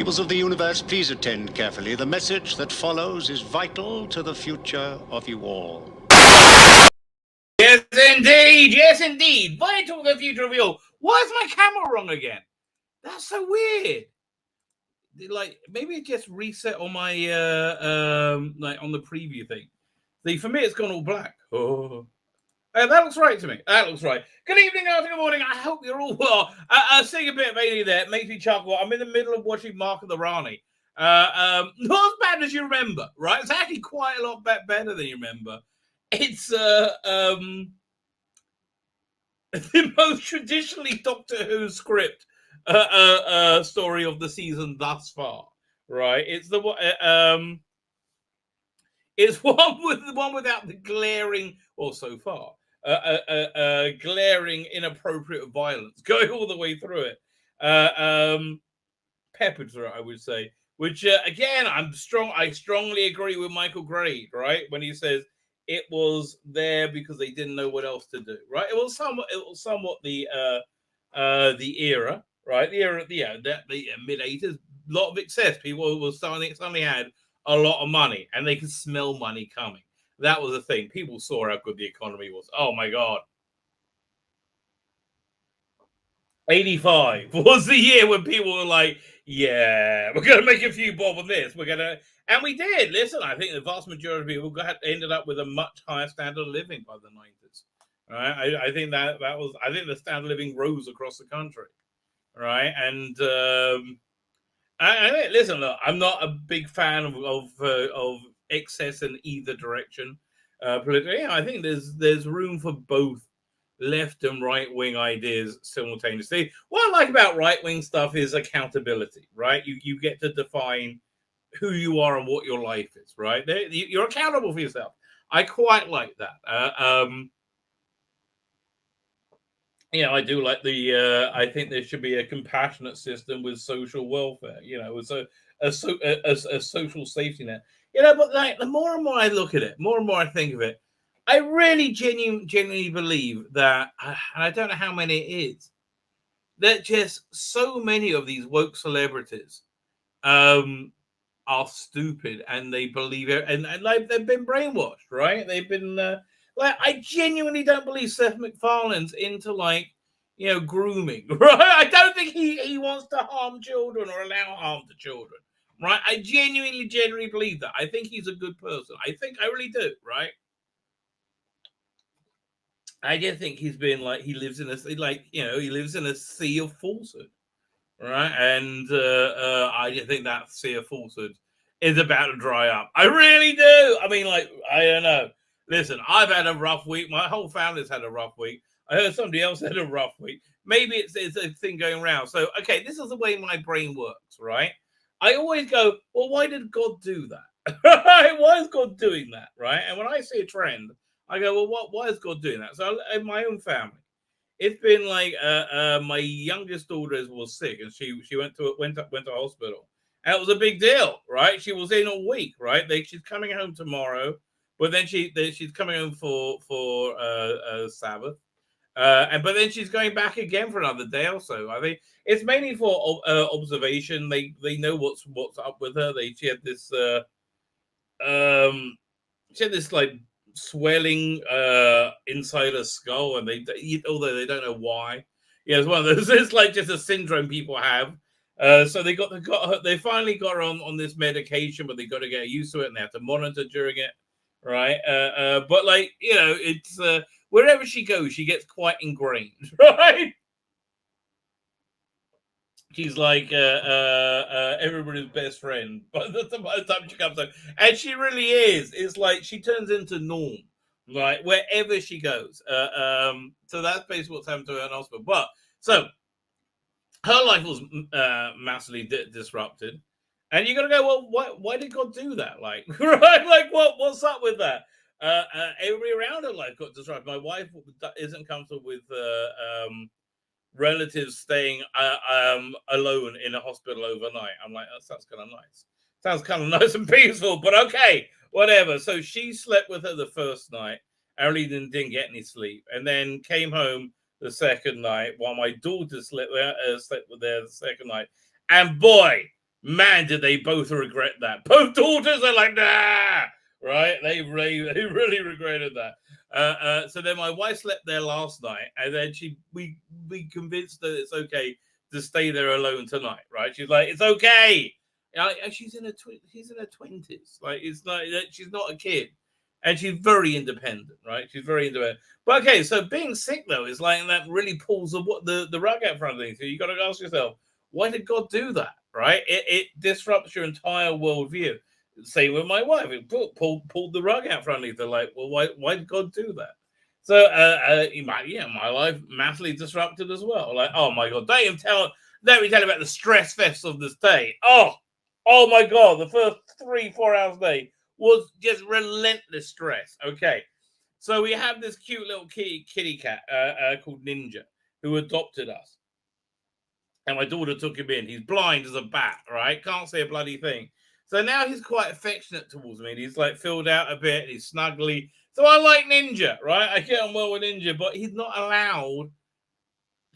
Peoples of the universe, please attend carefully. The message that follows is vital to the future of you all. Yes, indeed. Yes, indeed. Vital to the future of you all. Why is my camera wrong again? That's so weird. Like, maybe it just reset on my like on the preview thing. See, for me, it's gone all black. Oh. That looks right to me. That looks right. Good evening, afternoon, morning. I hope you're all well. Seeing a bit of Ailey there, it makes me chuckle. I'm in the middle of watching Mark of the Rani. Not as bad as you remember, right? It's actually quite a lot better than you remember. It's the most traditionally Doctor Who script story of the season thus far, right? It's the it's one without the glaring, or so far, glaring inappropriate violence going all the way through it, peppered through it, I would say. Which again, I strongly agree with Michael Gray, right, when he says it was there because they didn't know what else to do, right? It was somewhat the era, right? The mid '80s, a lot of excess. People were suddenly had a lot of money, and they could smell money coming. That was the thing. People saw how good the economy was. Oh my God. 85 was the year when people were like, yeah, we're going to make a few bob on this. And we did. Listen, I think the vast majority of people ended up with a much higher standard of living by the 90s. Right? I think the standard of living rose across the country. Right. And, listen, look, I'm not a big fan of excess in either direction politically. I think there's room for both left and right wing ideas simultaneously. What I like about right wing stuff is accountability, right? You get to define who you are and what your life is, right? You're accountable for yourself. I quite like that. I do like I think there should be a compassionate system with social welfare, with a social safety net. But like the more and more I look at it, more and more I think of it, I really genuinely believe that, and I don't know how many it is, that just so many of these woke celebrities are stupid and they believe it, and like they've been brainwashed, right? They've been I genuinely don't believe Seth MacFarlane's into grooming, right? I don't think he wants to harm children or allow harm to children, right? I genuinely believe that. I think he's a good person. I really do, right? I just think he's been he lives in a sea of falsehood, right? And I just think that sea of falsehood is about to dry up. I really do. I mean, I don't know. Listen, I've had a rough week. My whole family's had a rough week. I heard somebody else had a rough week. Maybe it's a thing going around. So, okay, this is the way my brain works, right? I always go, well, why did God do that? Why is God doing that, right? And when I see a trend, I go, well, why is God doing that? So in my own family, it's been my youngest daughter was sick, and she went to hospital, and it was a big deal, right? She was in all week, right? She's coming home tomorrow, but then she's coming home for Sabbath, but then she's going back again for another day or so. I think it's mainly for observation. They know what's up with her. She had this swelling inside her skull, and although they don't know why. Yeah, it's one of those. It's like just a syndrome people have. So they finally got her on this medication, but they got to get used to it, and they have to monitor during it, right? But it's wherever she goes, she gets quite ingrained, right? She's like everybody's best friend by the time she comes home. And she really is. It's like she turns into norm, right? Wherever she goes. So that's basically what's happened to her in hospital. But so her life was massively disrupted. And you're going to go, well, why did God do that? Right? What's up with that? Everybody around her life got disrupted. My wife isn't comfortable with relatives staying alone in a hospital overnight. I'm like, that sounds kind of nice. Sounds kind of nice and peaceful, but okay, whatever. So she slept with her the first night. I really didn't get any sleep, and then came home the second night while my daughter slept with her the second night. And boy, man, did they both regret that. Both daughters are like, nah, right? They really regretted that. So then my wife slept there last night, and then we convinced her it's okay to stay there alone tonight, right? She's like, it's okay. She's in her 20s. Like, it's like she's not a kid, and she's very independent, right? She's very independent. But okay, so being sick though is like that really pulls the rug out from underneath you. You got to ask yourself, why did God do that? Right? It disrupts your entire worldview. Same with my wife. It pulled the rug out from underneath her. Like, well, why did God do that? So, my life massively disrupted as well. Like, oh my God, let me tell you about the stress fest of this day. Oh my God, the first 3-4 hours a day was just relentless stress. Okay, so we have this cute little kitty cat called Ninja who adopted us. And my daughter took him in. He's blind as a bat, right? Can't say a bloody thing. So now he's quite affectionate towards me. He's like filled out a bit. He's snuggly. So I like Ninja, right? I get on well with Ninja, but he's not allowed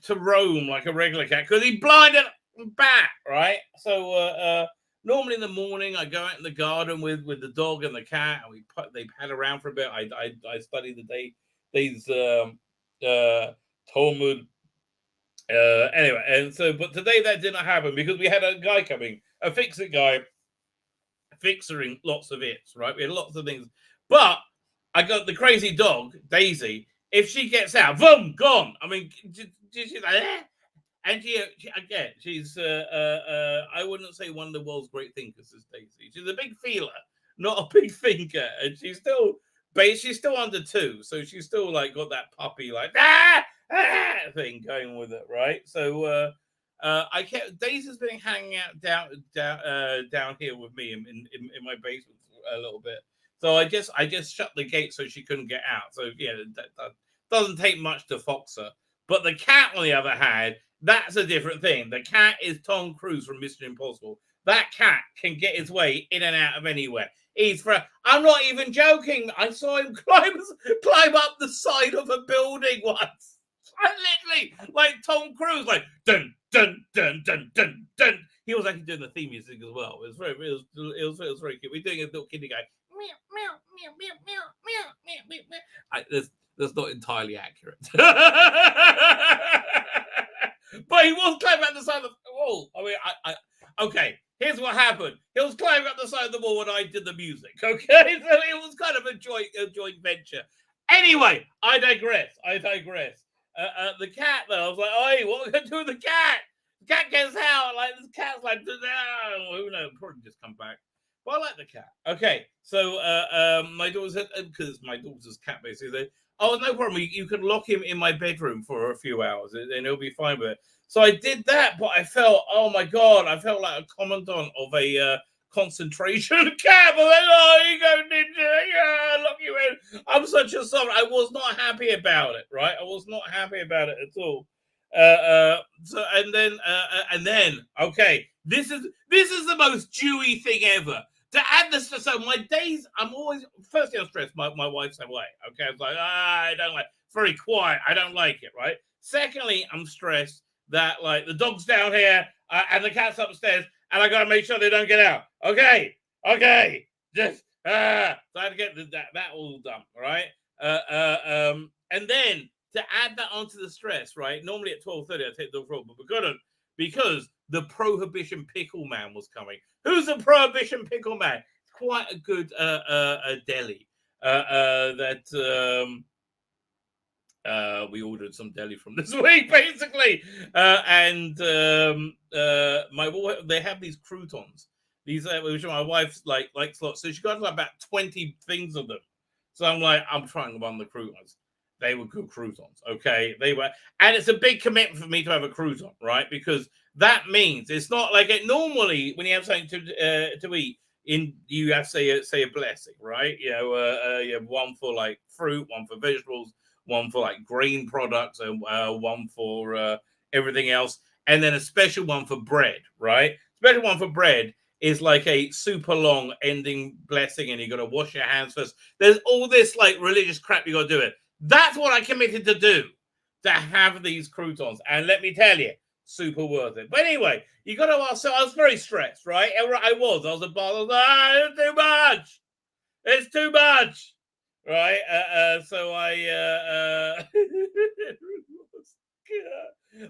to roam like a regular cat because he's blind as a bat, right? So normally in the morning, I go out in the garden with the dog and the cat, and they pad around for a bit. I study the day's Talmud. Anyway, and so, but today that didn't happen because we had a guy coming, a fix-it guy, fixing lots of its, right? We had lots of things, but I got the crazy dog, Daisy. If she gets out, boom, gone. I mean, she's like, eh? And she's, I wouldn't say one of the world's great thinkers is Daisy. She's a big feeler, not a big thinker, and she's still under 2, so she's still like got that puppy like thing going with it, right? So Daisy's been hanging out down here with me in my basement a little bit. So I just shut the gate so she couldn't get out. So yeah, that doesn't take much to fox her. But the cat, on the other hand, that's a different thing. The cat is Tom Cruise from Mission Impossible. That cat can get his way in and out of anywhere. I'm not even joking. I saw him climb up the side of a building once. I literally, like Tom Cruise, like dun dun dun dun dun dun. He was actually doing the theme music as well. It was very cute. We're doing a little kiddie guy. Meow meow meow meow meow meow meow meow. That's not entirely accurate. But he was climbing up the side of the wall. I mean, okay. Here's what happened. He was climbing up the side of the wall when I did the music. Okay, so it was kind of a joint venture. Anyway, I digress. The cat, though, I was like, "Hey, what are we gonna do with the cat? The cat gets out. Like this cat's like, who knows? Probably just come back." But I like the cat. Okay, so my daughter said, because my daughter's cat basically said, "Oh, no problem. You can lock him in my bedroom for a few hours, and he'll be fine with it." So I did that, but I felt, oh my God, I felt like a commandant of a concentration camp. I was like, oh, you go, Ninja, yeah, lock you in. I'm such a sovereign. I was not happy about it, right? I was not happy about it at all. And then, okay, this is the most Jewy thing ever. To add this, so my days, I'm always, firstly, I'm stressed. My wife's away. Okay, I was like, I don't like. It's very quiet. I don't like it. Right. Secondly, I'm stressed that like the dog's down here and the cat's upstairs, and I got to make sure they don't get out. Okay, just so I had to get that all done. Right. And then to add that onto the stress, right? Normally at 12:30 I take the dog for a walk, but we couldn't because the Prohibition Pickle Man was coming. Who's the Prohibition Pickle Man? It's quite a good deli that we ordered some deli from this week, basically. They have these croutons. These which my wife likes lots. So she got like about 20 things of them. So I'm trying one of the croutons. They were good croutons, okay? They were, and it's a big commitment for me to have a crouton, right? Because that means it's not like it normally when you have something to eat. You have to say a blessing, right? You have one for like fruit, one for vegetables, one for like grain products, and one for everything else, and then a special one for bread, right? Special one for bread is like a super long ending blessing, and you got to wash your hands first. There's all this like religious crap you got to do it. That's what I committed to do, to have these croutons. And let me tell you, super worth it. But anyway, you got to ask. So I was very stressed, right? I was at the bar. I was like, it's too much. It's too much, right? So I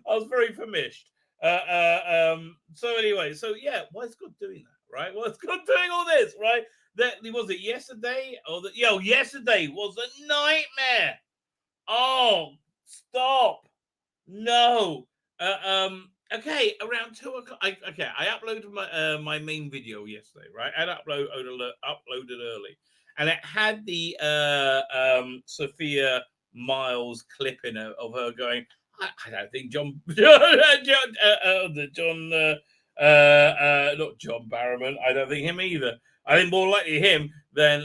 was very famished. So anyway, so yeah, why's God doing that, right? Why's God doing all this, right? That was it yesterday, or yesterday was a nightmare. Oh, stop! No. Okay, around 2:00. I uploaded my main video yesterday, right? I uploaded early, and it had the Sophia Miles clip in it of her going. I don't think John not John Barrowman. I don't think him either. I think more likely him than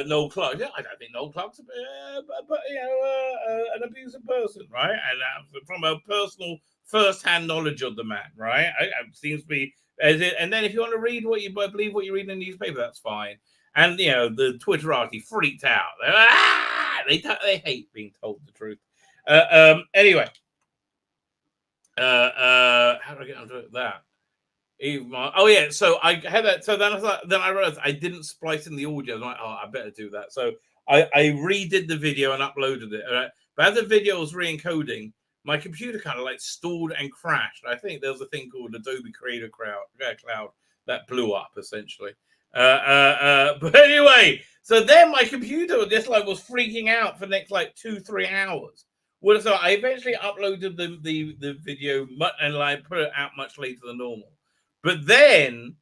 Noel Clark. Yeah, I don't think Noel Clark's an abusive person, right? And from a personal first-hand knowledge of the man, right? It seems to be as it. And then if you want to read believe what you read in the newspaper, that's fine. And the Twitterati freaked out. They hate being told the truth. Anyway, how do I get onto that? Oh yeah, so I had that. So then I realized I didn't splice in the audio. I'm like, I better do that. So I redid the video and uploaded it. Right? But as the video was re-encoding, my computer kind of like stalled and crashed. I think there was a thing called Adobe Creator Cloud that blew up essentially. But anyway, so then my computer just was freaking out for the next 2-3 hours. Well, so I eventually uploaded the video and put it out much later than normal. But then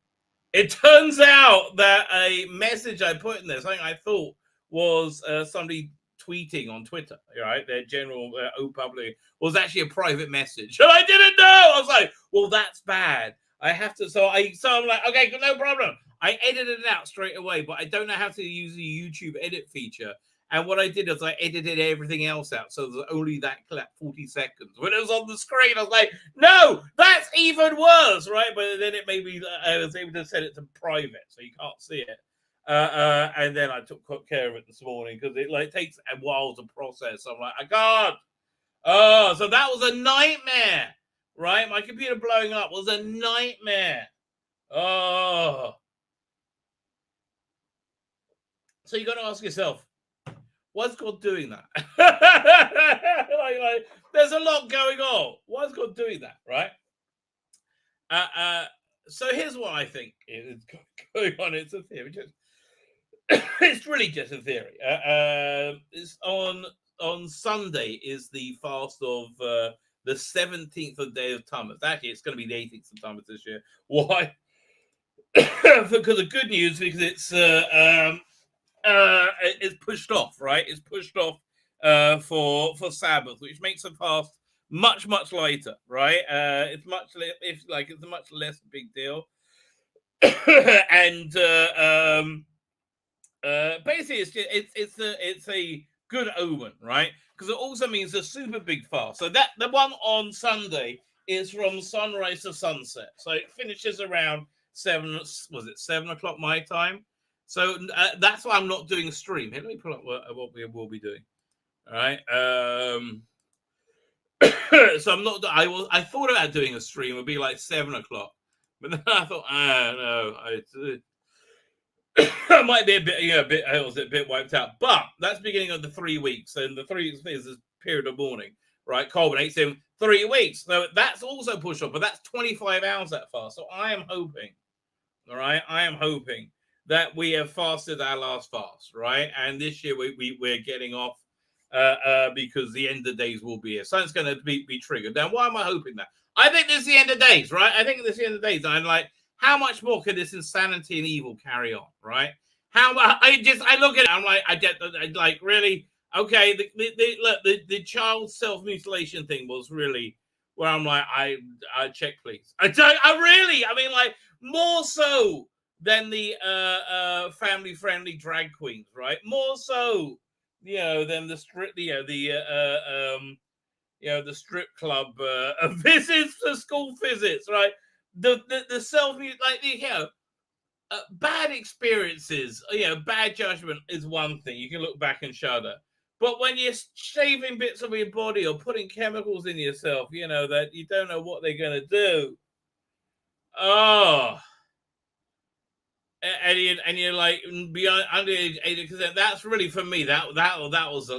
it turns out that a message I put in there, something I thought was somebody tweeting on Twitter, right? Their general public was actually a private message, and I didn't know. I was like, "Well, that's bad. I have to." So I'm like, "Okay, no problem." I edited it out straight away, but I don't know how to use the YouTube edit feature. And what I did is I edited everything else out. So there's only that clip, 40 seconds. When it was on the screen, I was like, no, that's even worse, right? But then it made me, I was able to set it to private, so you can't see it. And then I took care of it this morning because it takes a while to process. So I'm like, I can't. Oh, so that was a nightmare, right? My computer blowing up was a nightmare. Oh. So you got to ask yourself, why's God doing that? There's a lot going on. Why's God doing that, right? So here's what I think is going on. It's a theory. It's really just a theory. It's on Sunday is the fast of the 17th of day of Tammuz. Actually, it's going to be the 18th of Tammuz this year. Why? Because of good news, because it's pushed off, right? It's pushed off for Sabbath, which makes the fast much later, right? It's a much less big deal, and basically it's a good omen, right? Because it also means a super big fast. So that the one on Sunday is from sunrise to sunset, so it finishes around 7 o'clock my time. So that's why I'm not doing a stream. Here, let me pull up what we will be doing. All right. So I'm not. I thought about doing a stream. It would be 7 o'clock, but then I thought, no, I might be I was a bit wiped out. But that's beginning of the 3 weeks, and the 3 weeks is a period of mourning, right? Culminates in 3 weeks. So that's also pushed up, but that's 25 hours that fast. So I am hoping, all right, that we have fasted our last fast, right? And this year we're getting off because the end of days will be here. Something's going to be triggered. Now, why am I hoping that? I think this is the end of days, right? I think this is the end of days. And I'm how much more can this insanity and evil carry on, right? How I look at it, I'm I really, okay, the child self-mutilation thing was really where I'm I check, please. More so than the family-friendly drag queens, right? More so, than the strip, the strip club visits, the school visits, right? The self, bad experiences, bad judgment is one thing. You can look back and shudder. But when you're shaving bits of your body or putting chemicals in yourself, you know, that you don't know what they're going to do. Oh. And you're like beyond under 80%. That's really for me. That was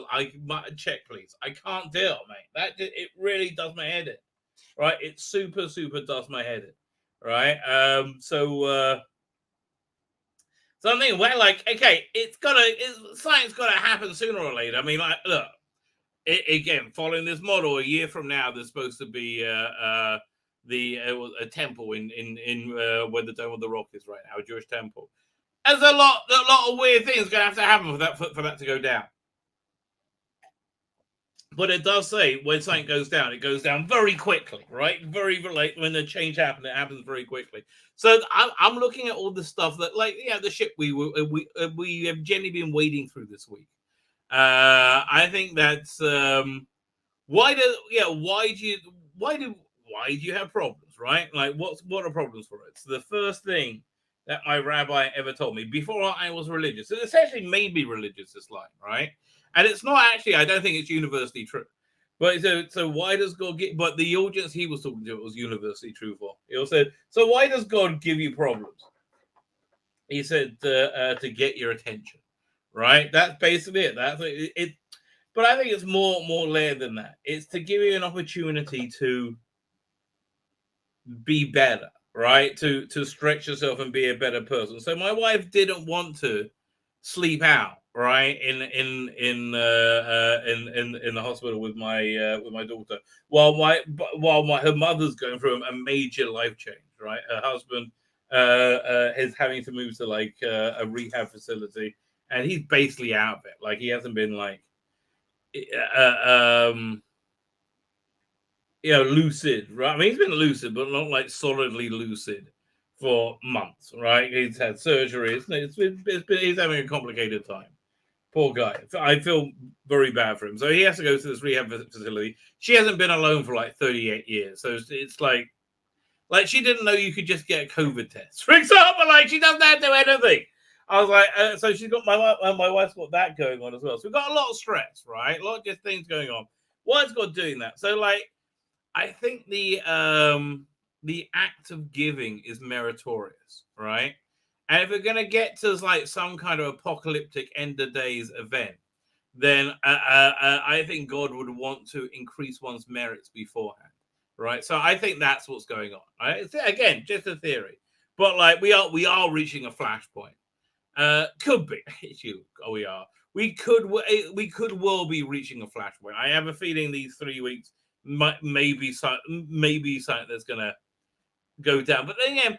check, please. I can't deal, mate. It really does my head in, right? It super does my head in, right? So I'm thinking, well, like, okay, something's gotta happen sooner or later. I mean, like, look, again, following this model, a year from now, there's supposed to be a temple in where the Dome of the Rock is right now, a Jewish temple. There's a lot of weird things going to have to happen for that to go down. But it does say when something goes down, it goes down very quickly, right? Very like when the change happens, it happens very quickly. So I'm looking at all the stuff that, like, yeah, the shit we have generally been wading through this week. I think that's why do you have problems, right? Like, what are problems for it? So the first thing that my rabbi ever told me before I was religious, it essentially made me religious this life, right? And it's not actually, I don't think it's universally true. But so why does God get, but the audience he was talking to, it was universally true for. He also said, so why does God give you problems? He said, to get your attention, right? That's basically it. That's it. But I think it's more layered than that. It's to give you an opportunity to be better, right? To stretch yourself and be a better person. So my wife didn't want to sleep out, right, in the hospital with my daughter while her mother's going through a major life change, right? Her husband is having to move to like a rehab facility, and he's basically out of it. Like, he hasn't been like lucid, right? I mean, he's been lucid, but not like solidly lucid for months, right? He's had surgery. He's having a complicated time. Poor guy. I feel very bad for him. So he has to go to this rehab facility. She hasn't been alone for like 38 years. So it's like she didn't know you could just get a COVID test, for example. Like, she doesn't have to do anything. I was like, so she's got my wife's got that going on as well. So we've got a lot of stress, right? A lot of just things going on. Why's God doing that? So, like, I think the act of giving is meritorious, right? And if we're going to get to like some kind of apocalyptic end of days event, then I think God would want to increase one's merits beforehand, right? So I think that's what's going on. Right? It's, again, just a theory, but like we are reaching a flashpoint. Could be. We are. We could well be reaching a flashpoint. I have a feeling these 3 weeks maybe something that's gonna go down. But then again,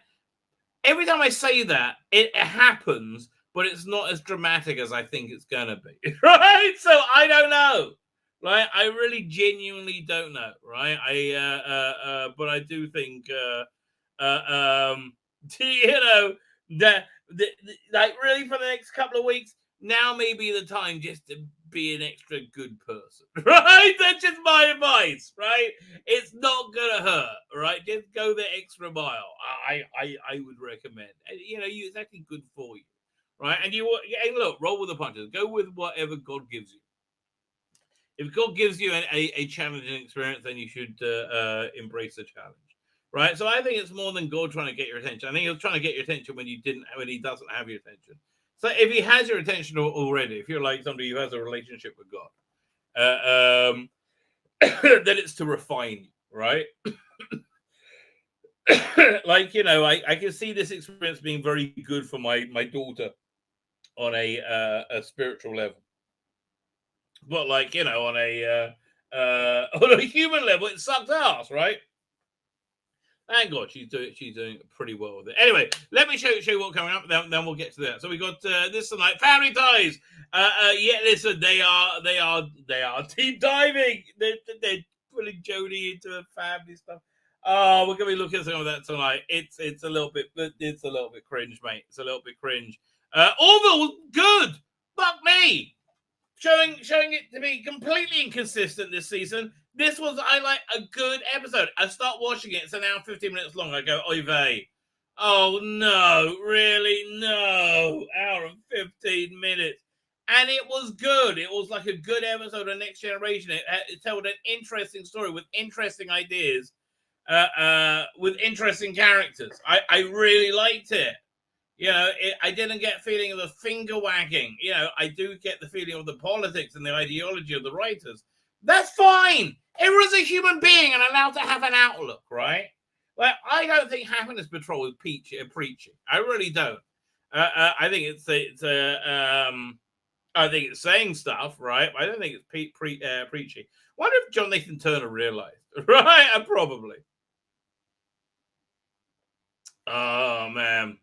every time I say that, it happens, but it's not as dramatic as I think it's gonna be, right? So I don't know, right? I really genuinely don't know, right? But I do think, that like, really, for the next couple of weeks, now may be the time just to be an extra good person, right? That's just my advice, right? It's not gonna hurt, right? Just go the extra mile. I would recommend. And, it's actually good for you, right? And look, roll with the punches. Go with whatever God gives you. If God gives you a challenging experience, then you should embrace the challenge. Right, so I think it's more than God trying to get your attention. I think he's trying to get your attention when he doesn't have your attention. So if he has your attention already, if you're like somebody who has a relationship with God, then it's to refine you, right? Like, I can see this experience being very good for my daughter on a spiritual level, but like, on a human level, it sucks ass, right? Thank God she's doing pretty well with it. Anyway, let me show you what's coming up. Then we'll get to that. So we got this tonight. Family Ties. Yeah, listen, they are deep diving. They're pulling Jodie into a family stuff. Oh, we're gonna be looking at some of that tonight. It's a little bit cringe, mate. It's a little bit cringe. Orville, good. Fuck me. Showing it to be completely inconsistent this season. This was a good episode. I start watching it. It's an hour 15 minutes long. I go, oy vey. Oh no, really? No. Hour and 15 minutes. And it was good. It was like a good episode of Next Generation. It told an interesting story with interesting ideas, with interesting characters. I really liked it. I didn't get feeling of the finger wagging. I do get the feeling of the politics and the ideology of the writers. That's fine. Everyone's a human being and allowed to have an outlook, right? Like, I don't think Happiness Patrol is preaching. I really don't. I think I think it's saying stuff, right? I don't think it's preaching. Wonder if John Nathan Turner realized, right? Probably. Oh man,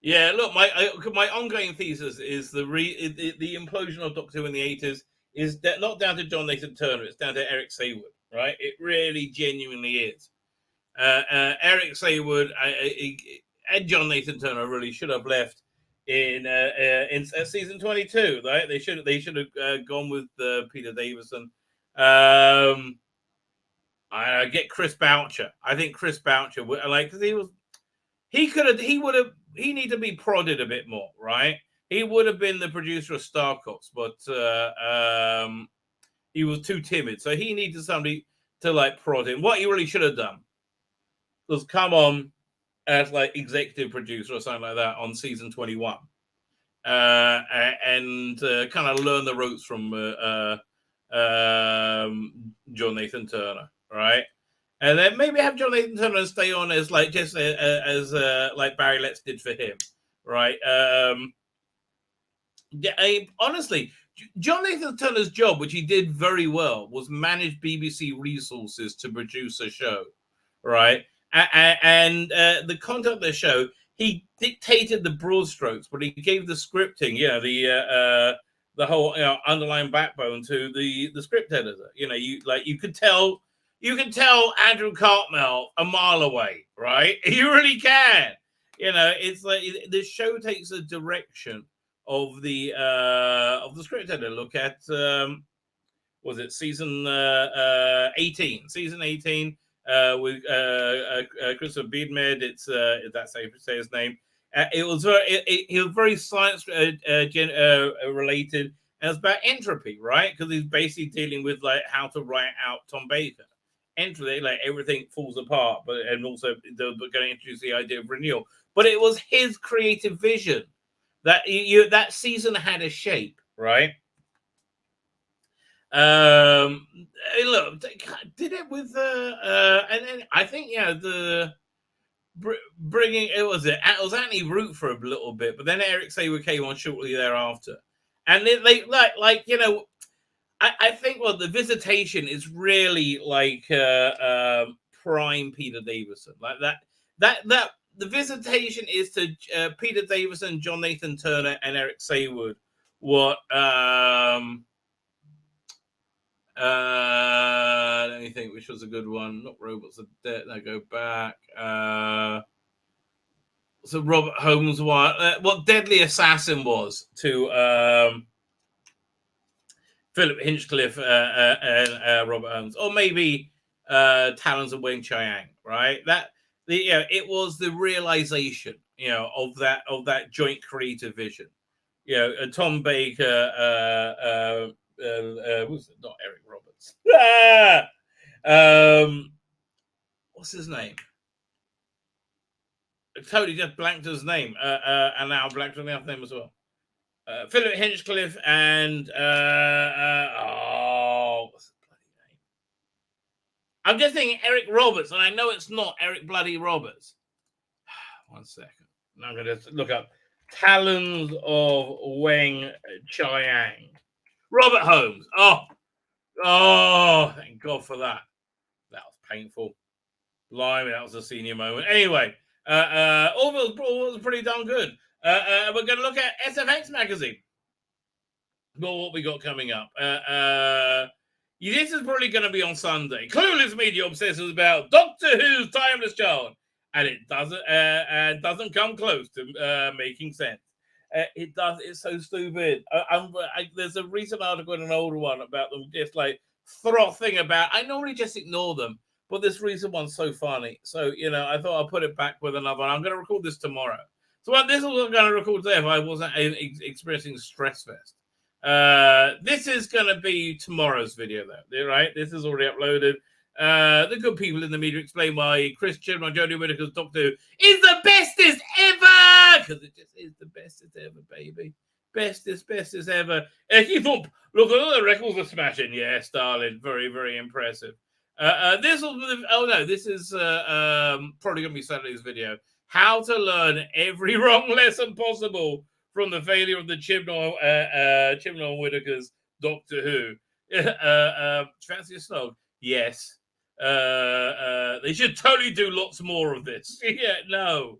yeah. Look, my ongoing thesis is the implosion of Doctor Who in the 80s is not down to John Nathan Turner. It's down to Eric Saward, right? It really, genuinely is. Eric Saward and John Nathan Turner really should have left in season 22, right? They should have gone with Peter Davison. I get Chris Boucher. I think Chris Boucher would because he needed to be prodded a bit more, right? He would have been the producer of Star Cops, but he was too timid, so he needed somebody to prod him. What he really should have done was come on as executive producer or something like that on season 21, and kind of learn the ropes from John Nathan Turner, right? And then maybe have John Nathan Turner stay on as just as Barry Letts did for him, right? Honestly, John Nathan Turner's job, which he did very well, was manage BBC resources to produce a show, right? And the content of the show, he dictated the broad strokes, but he gave the scripting, the whole underlying backbone to the script editor. You could tell Andrew Cartmel a mile away, right? You really can. It's like the show takes a direction of the script editor. Look at was it season 18? Season 18 with Christopher Beedmed. It's if that's how you say his name. He was very science related, and it's about entropy, right? Because he's basically dealing with how to write out Tom Baker. Entropy, everything falls apart, and also they're going to introduce the idea of renewal. But it was his creative vision that that season had a shape, right? Look, did it with and then I think the bringing it was Anthony Root for a little bit, but then Eric Saward came on shortly thereafter, and they I think the Visitation is really prime Peter Davison, that the Visitation is to Peter Davison, John Nathan Turner, and Eric Saward what let me think, which was a good one. Not Robots of Death. No, go back. So Robert Holmes one. What Deadly Assassin was to Philip Hinchcliffe and Robert Holmes, or maybe Talons of Weng Chiang. Right. It was the realization, of that joint creative vision. Tom Baker. Was it not Eric Roberts? What's his name? I totally just blanked his name, and now blanked on the other name as well. Philip Hinchcliffe and what's the bloody name? I'm just thinking Eric Roberts, and I know it's not Eric bloody Roberts. 1 second. I'm going to look up Talons of Weng Chiang. Robert Holmes. Oh, thank God for that. That was painful. Blimey, that was a senior moment. Anyway, Orville was pretty darn good. We're going to look at SFX magazine. Well, what we got coming up. This is probably going to be on Sunday. Clueless Media obsesses about Doctor Who's Timeless Child, and it doesn't come close to making sense. It does. It's so stupid. There's a recent article in an older one about them just frothing about. I normally just ignore them, but this recent one's so funny. So I thought I'll put it back with another one. I'm going to record this tomorrow. So this is what I'm going to record today if I wasn't experiencing stress fest. This is going to be tomorrow's video, though, right? This is already uploaded. The good people in the media explain why Chris Chibnall, Jodie Whittaker's Doctor Who is the bestest ever, because it just is the bestest ever, baby. Bestest ever. You thought, look at all the records are smashing. Yes, darling, very, very impressive. This is probably going to be Saturday's video. How to learn every wrong lesson possible from the failure of the Chibnall Whittaker's Doctor Who. Fancy a snog? Yes. They should totally do lots more of this. Yeah, no,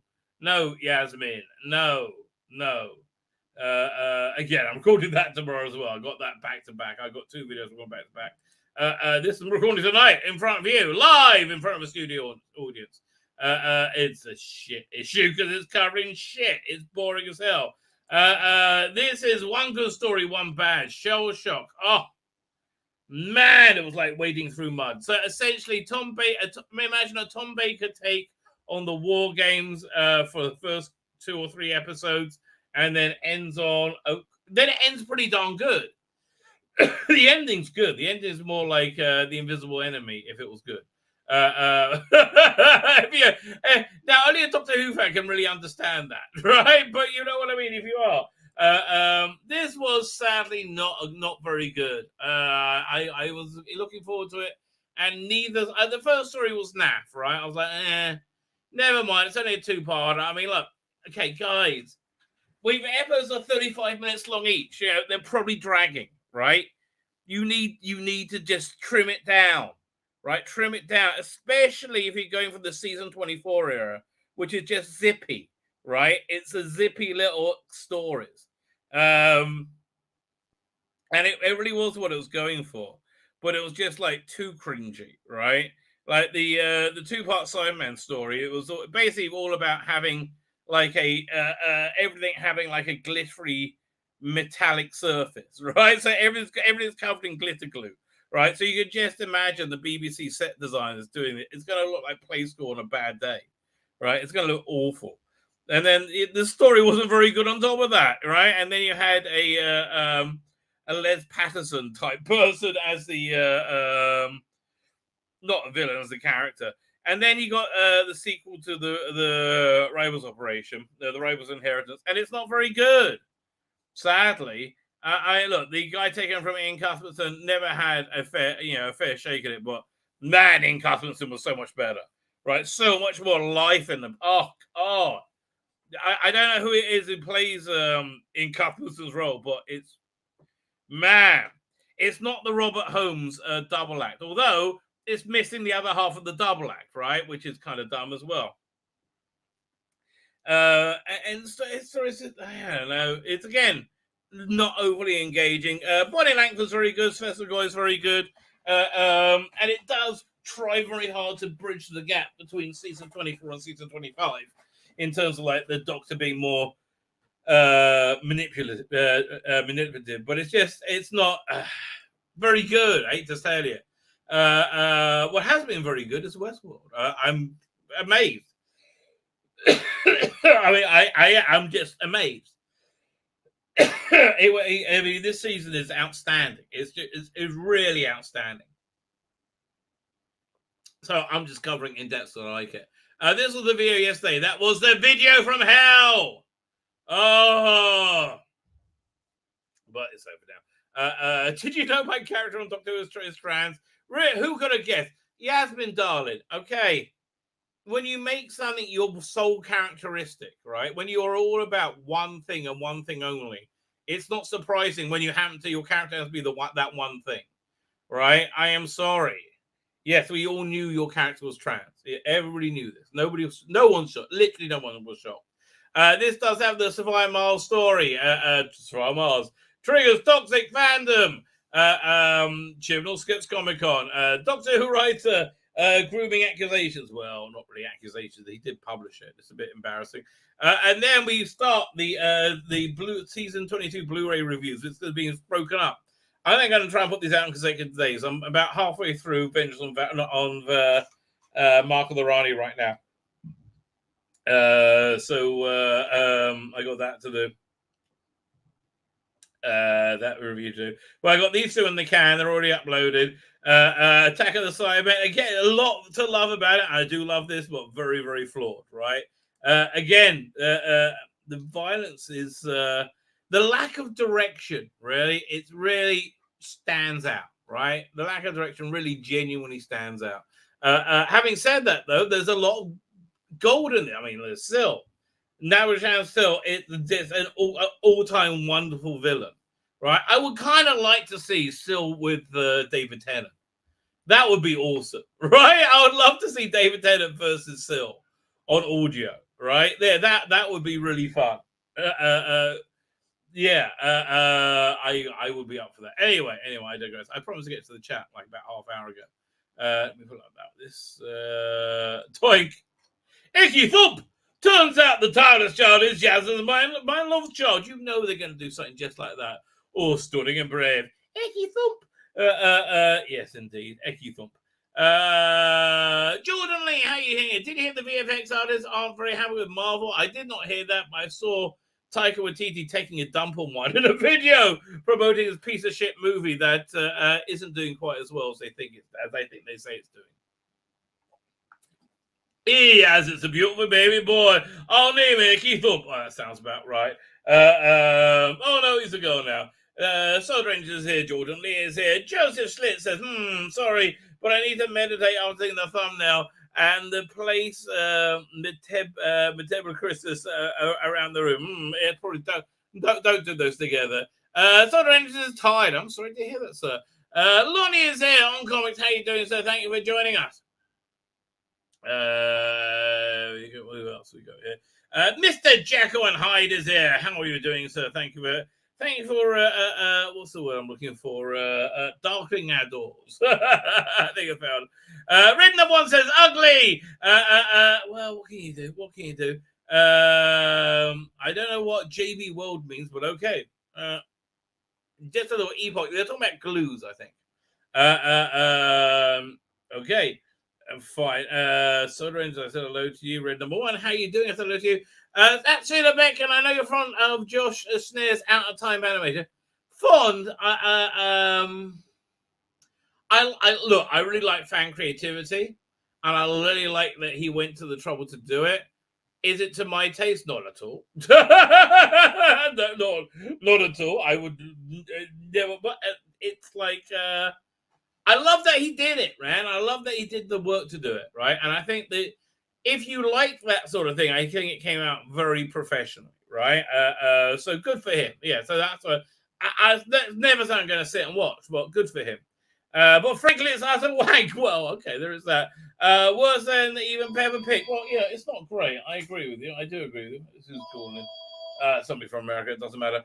Yasmin, no. Again, I'm recording that tomorrow as well. I got that back to back. I got 2 videos going back to back. This is recording tonight in front of you, live in front of a studio audience. It's a shit issue because it's covering shit. It's boring as hell. This is one good story, one bad. Shell shock. Oh, man, it was like wading through mud. So essentially, imagine a Tom Baker take on the War Games for the first 2 or 3 episodes, and then ends pretty darn good. The ending's good. The ending's more like The Invisible Enemy, if it was good. Now, only a Doctor Who fan can really understand that, right? But you know what I mean, if you are. This was sadly not very good. I was looking forward to it, and neither the first story was naff, right? I was like, never mind. It's only a 2-parter. I mean, look, okay, guys, episodes are 35 minutes long each. You know, they're probably dragging, right? You need to just trim it down, right? Trim it down, especially if you're going for the season 24 era, which is just zippy, right? It's a zippy little stories. And it really was what it was going for, but it was just like too cringy, right? Like the 2-part Sideman story, it was basically all about having like everything having like a glittery metallic surface, right? So everything's covered in glitter glue, right? So you could just imagine the BBC set designers doing it. It's going to look like Play School on a bad day, right? It's going to look awful. And then the story wasn't very good on top of that, right? And then you had a Les Patterson type person as the not a villain, as a character. And then you got the sequel to the Rivals Operation, the Rivals Inheritance, and it's not very good. Sadly, look, the guy taken from Ian Cuthbertson never had a fair shake at it, but man, Ian Cuthbertson was so much better, right? So much more life in them. Oh, I don't know who it is who plays Ian Cuthbertson's role, but it's not the Robert Holmes double act, although it's missing the other half of the double act, right? Which is kind of dumb as well. And so it's I don't know. It's again not overly engaging. Bonnie Langford's very good. Sylvester Goy's very good. And it does try very hard to bridge the gap between season 24 and season 25 in terms of like the Doctor being more manipulative. But it's not very good. I hate to tell you. What has been very good is WestWorld. I'm amazed. I mean, I'm just amazed. I mean, this season is outstanding. It's really outstanding. So I'm just covering in depth, so I like it. This was the video yesterday. That was the video from hell. Oh, but it's over now. Did you know my character on Doctor Who is trans? Who could have guessed? Yasmin, darling. Okay. When you make something your sole characteristic, right? When you're all about one thing and one thing only, it's not surprising when your character has to be that one thing, right? I am sorry. Yes, we all knew your character was trans. Everybody knew this. No one shocked. Literally, no one was shocked. This does have the Sophia Myles story. Sophia Myles triggers toxic fandom. Chibnall skips Comic-Con. Doctor Who writer. Grooming accusations. Well, not really accusations. He did publish it. It's a bit embarrassing. And then we start the season 22 Blu-ray reviews. It's being broken up. I think I'm going to try and put these out in consecutive days. I'm about halfway through Vengeance on Mark of the Rani right now. I got that to do. that review too. Well, I got these two in the can. They're already uploaded. Attack of the Cybermen. Again, a lot to love about it. I do love this, but very, very flawed, right? Again, the violence is the lack of direction, really. It really stands out, right? The lack of direction really genuinely stands out. Having said that, though, there's a lot of gold in there. I mean, there's still Navajam still, it's an all-time wonderful villain, right? I would kind of like to see still with David Tennant. That would be awesome, right? I would love to see David Tennant versus Syl on audio, right? There, that would be really fun. I would be up for that. Anyway, I digress. I promised to get to the chat like about half hour ago. Let me pull up about this. Toink. Icky Thump! Turns out the TARDIS child is Jasmine's my love child. You know they're going to do something just like that. Oh, stunning and brave. Icky Thump! Yes, indeed. Icky Thump. Jordan Lee, how you hearing? Did you hear the VFX artists aren't very happy with Marvel? I did not hear that, but I saw Taika Waititi taking a dump on one in a video promoting his piece of shit movie that isn't doing quite as well as they think they say it's doing. Yes, it's a beautiful baby boy. I'll name it Keith Up. Oh, that sounds about right. Oh no, he's a girl now. Soul Ranger's here. Jordan Lee is here. Joseph Schlitt says, sorry, but I need to meditate after seeing the thumbnail and the place Metebra Christus around the room. It probably don't do those together. Soul Rangers is tired. I'm sorry to hear that, sir. Lonnie is here on Comics. How you doing, sir? Thank you for joining us. Who else we got here? Mr. Jekyll and Hyde is here. How are you doing, sir? Thank you for what's the word I'm looking for? Darkening our doors. I think I found. Red number one says ugly. Well, what can you do? I don't know what JB World means, but okay. Just a little epoch. They're talking about glues, I think. Okay. Fine. Soderens, I said hello to you. Red number one, how you doing? I said hello to you. That's Tzvi Lebetkin. I know you're fond of Josh Snare's Out of Time animator. Fond. I look. I really like fan creativity, and I really like that he went to the trouble to do it. Is it to my taste? Not at all. No, not at all. I would never. But it's like. I love that he did it, man. I love that he did the work to do it, right? And I think that if you like that sort of thing, I think it came out very professionally, right? So good for him. Yeah, so that's what that's never something I'm going to sit and watch, but good for him. But frankly, it's utter wank. Well, okay, there is that. Worse than even Peppa Pig. Well, yeah, it's not great. I agree with you. I do agree with you. This is calling somebody from America. It doesn't matter.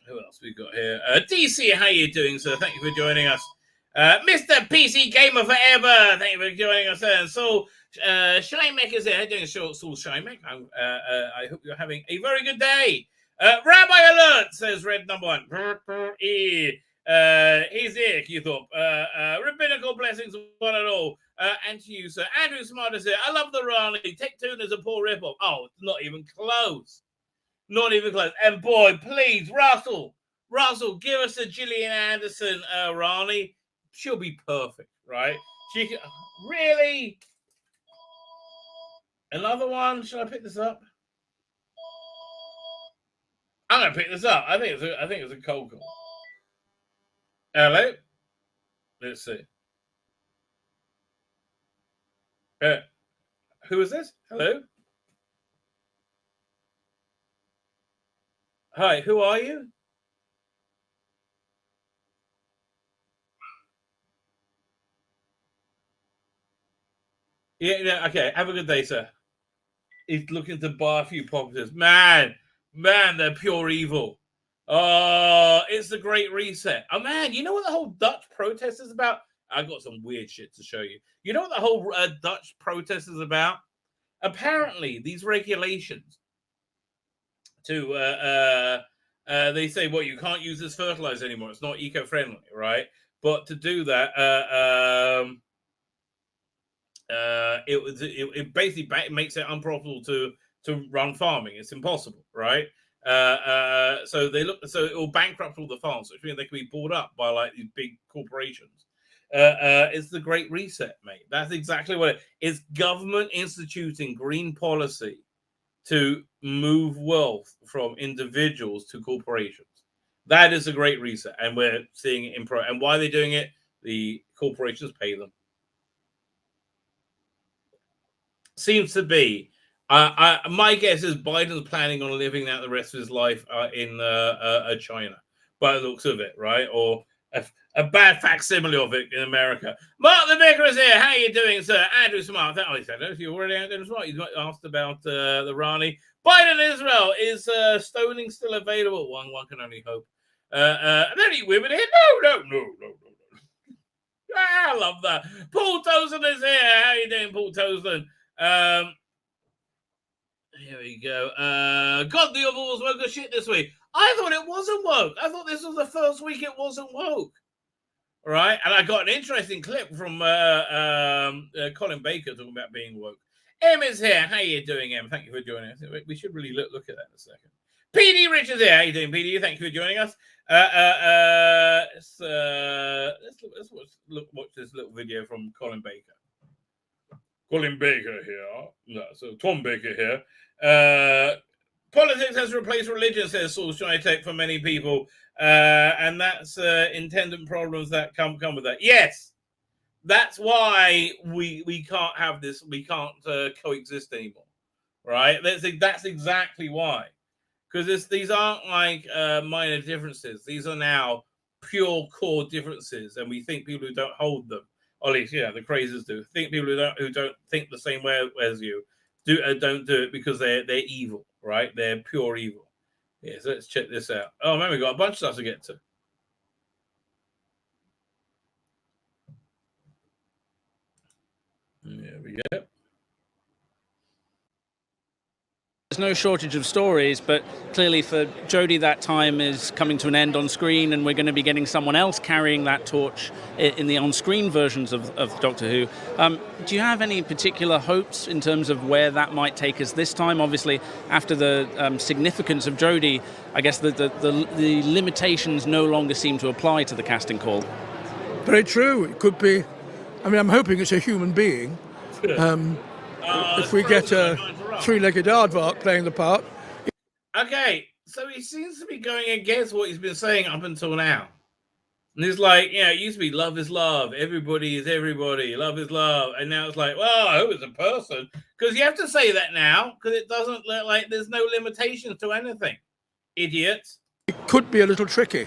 Who else we got here? DC, how you doing, sir? Thank you for joining us. Mr. PC Gamer Forever, thank you for joining us. And so, Shinemaker's here. How you doing, Saul Shinemaker? I hope you're having a very good day. Rabbi Alert says red number one. He's here, you thought. Rabbinical blessings, one and all. And to you, sir. Andrew Smart is here. I love the Rani. Tech Tune is a poor ripoff. Oh, not even close. Not even close. And boy, please, Russell, give us a Gillian Anderson Rani. She'll be perfect, right? She can, really? Another one? Should I pick this up? I'm gonna pick this up. I think it's a cold call. Hello. Let's see. Who is this? Hello. Hi, who are you? Yeah, okay. Have a good day, sir. He's looking to buy a few properties. Man, they're pure evil. Oh, it's the Great Reset. Oh, man, you know what the whole Dutch protest is about? I got some weird shit to show you. You know what the whole Dutch protest is about? Apparently, these regulations to they say, well, you can't use this fertilizer anymore. It's not eco-friendly, right? But to do that, it basically makes it unprofitable to run farming. It's impossible, right? So it will bankrupt all the farms, which means they can be bought up by like these big corporations. It's the Great Reset, mate. That's exactly what it is. Government instituting green policy to move wealth from individuals to corporations. That is a Great Reset, and we're seeing it in pro. And why are they doing it? The corporations pay them. Seems to be. My guess is Biden's planning on living out the rest of his life in China, by the looks of it, right? Or a bad facsimile of it in America. Mark the Vicar is here. How are you doing, sir? Andrew Smart. Oh, he said, you already Andrew Smart. You asked about the Rani. Biden Israel. Is stoning still available? One can only hope. Are there any women here? No. I love that. Paul Tozen is here. How are you doing, Paul Tozen? Here we go. God, the Orville was woke as shit this week. I thought it wasn't woke. I thought this was the first week it wasn't woke. All right. And I got an interesting clip from Colin Baker talking about being woke. Em is here. How you doing, Em? Thank you for joining us. We should really look at that in a second. PD Richards here. How you doing, PD? Thank you for joining us. Let's watch this little video from Colin Baker. Colin Baker here. No, so Tom Baker here. Politics has replaced religion, says Saul Scheitek, for many people. And that's intendant problems that come with that. Yes, that's why we can't have this. We can't coexist anymore, right? That's exactly why. Because these aren't like minor differences. These are now pure core differences, and we think people who don't hold them, or at least the crazies do. Think people who don't think the same way as you don't do it because they're evil, right? They're pure evil. Yeah, so let's check this out. Oh man, we got a bunch of stuff to get to. There we go. There's no shortage of stories, but clearly for Jodie that time is coming to an end on screen, and we're going to be getting someone else carrying that torch in the on-screen versions of Doctor Who. Do you have any particular hopes in terms of where that might take us this time? Obviously, after the significance of Jodie, I guess the limitations no longer seem to apply to the casting call. Very true. It could be. I mean, I'm hoping it's a human being. If we get a three-legged aardvark playing the part. Okay, so he seems to be going against what he's been saying up until now. And it's like, it used to be love is love, everybody is everybody, love is love. And now it's like, well, I hope it's a person. Because you have to say that now, because it doesn't look like there's no limitations to anything. Idiots. It could be a little tricky.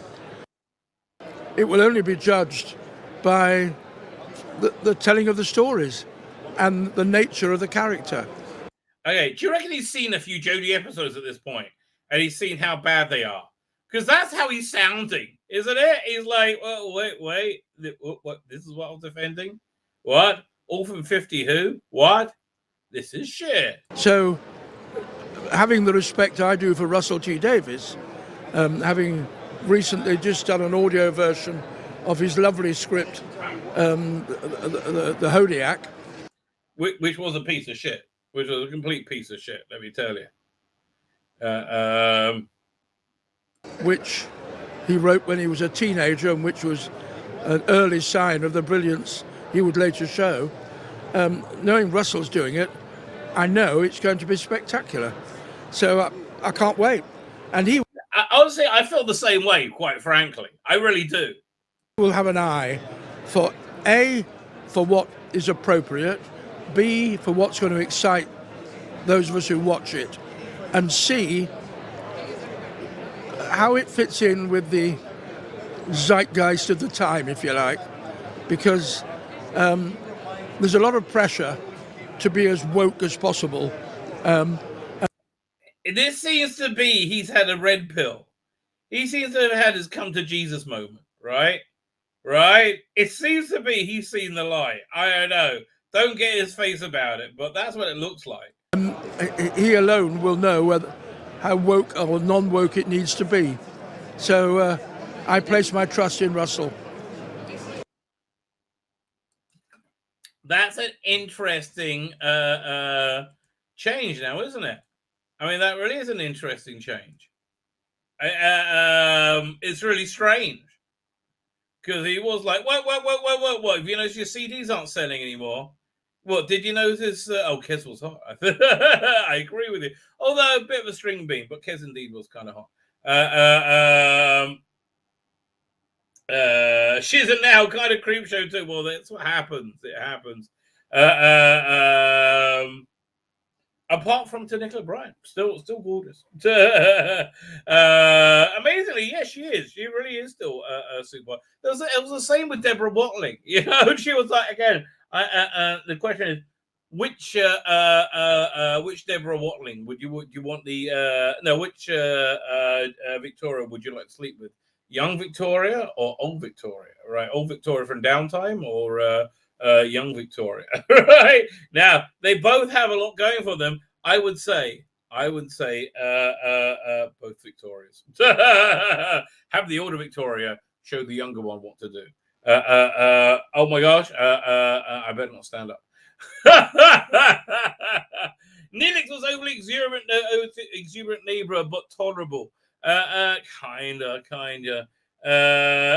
It will only be judged by the telling of the stories and the nature of the character. Okay, do you reckon he's seen a few Jodie episodes at this point, and he's seen how bad they are? Because that's how he's sounding, isn't it? He's like, well, wait, what? This is what I'm defending? What? Orphan 50 Who? What? This is shit. So, having the respect I do for Russell T Davies, having recently just done an audio version of his lovely script, the Hodiak, which was a piece of shit. Which was a complete piece of shit, let me tell you. Which he wrote when he was a teenager, and which was an early sign of the brilliance he would later show. Knowing Russell's doing it, I know it's going to be spectacular. So I can't wait. And he honestly, I feel the same way, quite frankly. I really do. Will have an eye for A, for what is appropriate, B, for what's going to excite those of us who watch it, and C, how it fits in with the zeitgeist of the time, if you like, because there's a lot of pressure to be as woke as possible. This seems to be he's had a red pill. He seems to have had his come to Jesus moment, right? Right? It seems to be he's seen the light. I don't know. Don't get his face about it, but that's what it looks like. He alone will know how woke or non-woke it needs to be. So I place my trust in Russell. That's an interesting change now, isn't it? I mean, that really is an interesting change. It's really strange because he was like, what? Have you noticed your CDs aren't selling anymore? What, did you notice? Kez was hot. I agree with you. Although a bit of a string bean, but Kez indeed was kind of hot. She's a now kind of creep show too. Well, that's what happens. It happens. Apart from to Nicola Bryant, still gorgeous. Amazingly, yes, she is. She really is still a super. It was the same with Deborah Watling. You know, she was like, again. The question is, which Deborah Watling would you want the which Victoria would you like to sleep with? Young Victoria or old Victoria? Right, old Victoria from Downtime or young Victoria? Right now, they both have a lot going for them. I would say both Victorias. Have the older Victoria show the younger one what to do. Oh my gosh, I better not stand up. Neelix was overly exuberant neighbor, but tolerable. Kinda.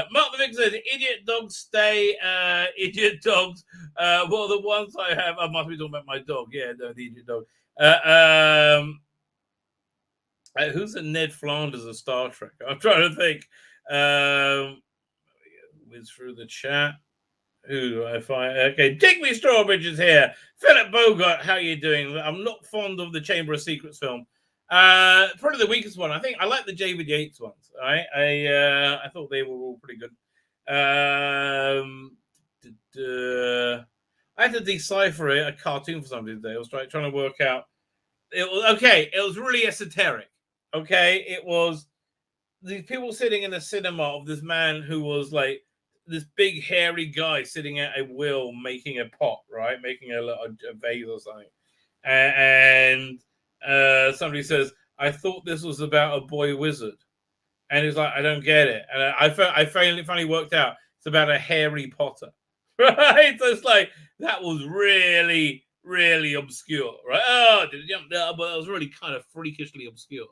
Mark the Vic says, idiot dogs stay, idiot dogs. Well, the ones I have, I must be talking about my dog. Yeah, no, the idiot dog. Who's a Ned Flanders of Star Trek? I'm trying to think. Whiz through the chat. Who do I find? Okay, Digby Strawbridge is here. Philip Bogart, how are you doing? I'm not fond of the Chamber of Secrets film. Probably the weakest one. I think I like the David Yates ones. Right? I thought they were all pretty good. I had to decipher a cartoon for somebody today. I was trying to work out. It was really esoteric. Okay, it was these people sitting in a cinema of this man who was like this big hairy guy sitting at a wheel making a pot, right? Making a vase or something. And somebody says, I thought this was about a boy wizard. And he's like, I don't get it. And I finally worked out it's about a hairy potter. Right? So it's like, that was really, really obscure, right? But it was really kind of freakishly obscure.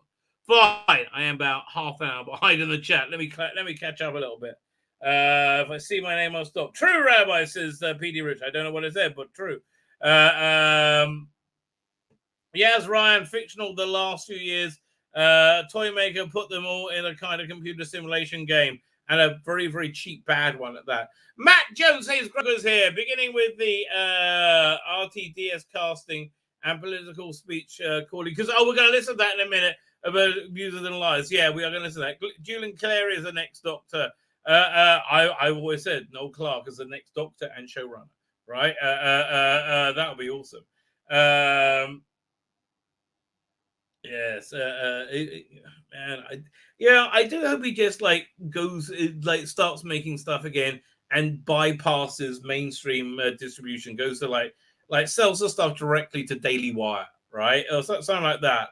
Fine, I am about half an hour behind in the chat. Let me catch up a little bit. If I see my name, I'll stop. True, Rabbi, says PD Rich. I don't know what I said, but true. Yes, Ryan, fictional the last few years. Toymaker put them all in a kind of computer simulation game, and a very, very cheap, bad one at that. Matt Jones says Groger's here, beginning with the RTDS casting and political speech calling. Because, we're going to listen to that in a minute about Abuses and Lies. Yeah, we are going to listen to that. Julian Clary is the next Doctor. I've always said Noel Clarke is the next Doctor and showrunner, right? That would be awesome. Yes, man. I do hope he just starts making stuff again and bypasses mainstream distribution. Goes to like sells the stuff directly to Daily Wire, right? Or something like that.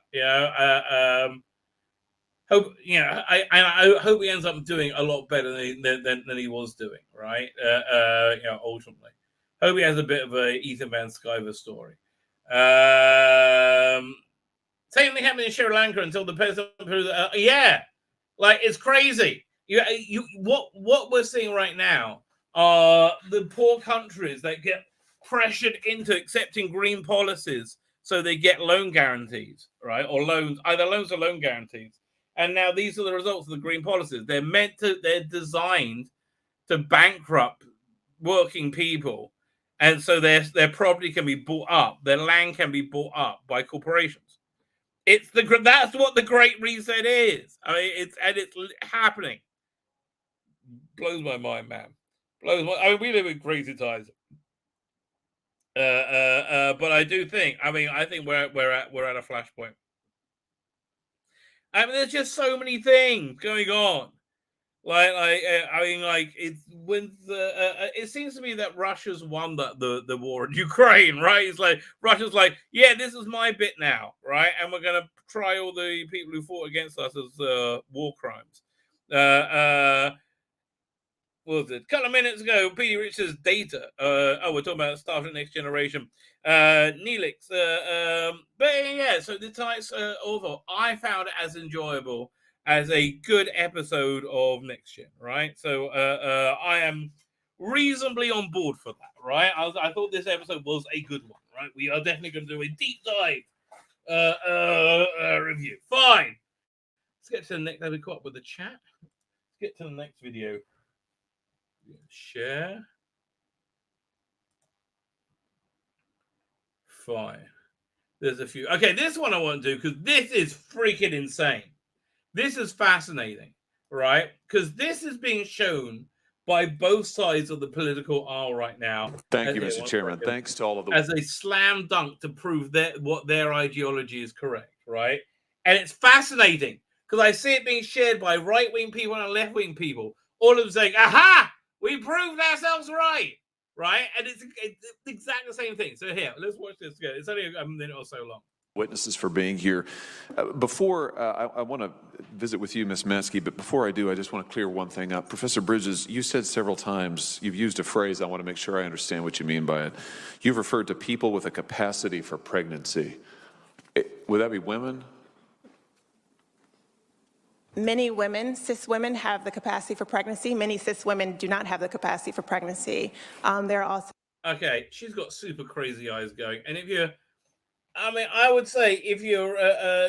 Hope I hope he ends up doing a lot better than he was doing, right? Ultimately, hope he has a bit of a Ethan Van Sciver story. Same thing happened in Sri Lanka until the president. It's crazy. What we're seeing right now are the poor countries that get pressured into accepting green policies, so they get loan guarantees, right? Or either loans or loan guarantees. And now these are the results of the green policies. They're designed to bankrupt working people, and so their property can be bought up, their land can be bought up by corporations. That's what the Great Reset is. I mean, it's happening. Blows my mind, man. We live in crazy times. But I do think. I think we're at a flashpoint. There's just so many things going on. It seems to me that Russia's won the war in Ukraine, right? It's like Russia's like, yeah, this is my bit now, right? And we're gonna try all the people who fought against us as war crimes. What was it? A couple of minutes ago, Peter Rich says data. We're talking about Star Trek Next Generation. Neelix. So the tonight's Orville, I found it as enjoyable as a good episode of Next Gen, right? So I am reasonably on board for that, right? I thought this episode was a good one, right? We are definitely going to do a deep dive review. Fine. Let's get to the next. Have we caught up with the chat? Let's get to the next video. Share. Fine. There's a few. Okay, this one I want to do because this is freaking insane. This is fascinating, right? Because this is being shown by both sides of the political aisle right now. Thank you, Mr. Chairman. Thanks to all of the... As a slam dunk to prove that what their ideology is correct, right? And it's fascinating because I see it being shared by right-wing people and left-wing people. All of them saying, aha, we proved ourselves right, right? And it's exactly the same thing. So here, let's watch this together. It's only a minute or so long. Witnesses for being here. Before I want to visit with you, Ms. Matsky, but before I do, I just want to clear one thing up. Professor Bridges, you said several times, you've used a phrase, I want to make sure I understand what you mean by it. You've referred to people with a capacity for pregnancy. Would that be women? Many women, cis women, have the capacity for pregnancy. Many cis women do not have the capacity for pregnancy. There are also... Okay, she's got super crazy eyes going. And if you're... I mean, I would say if you're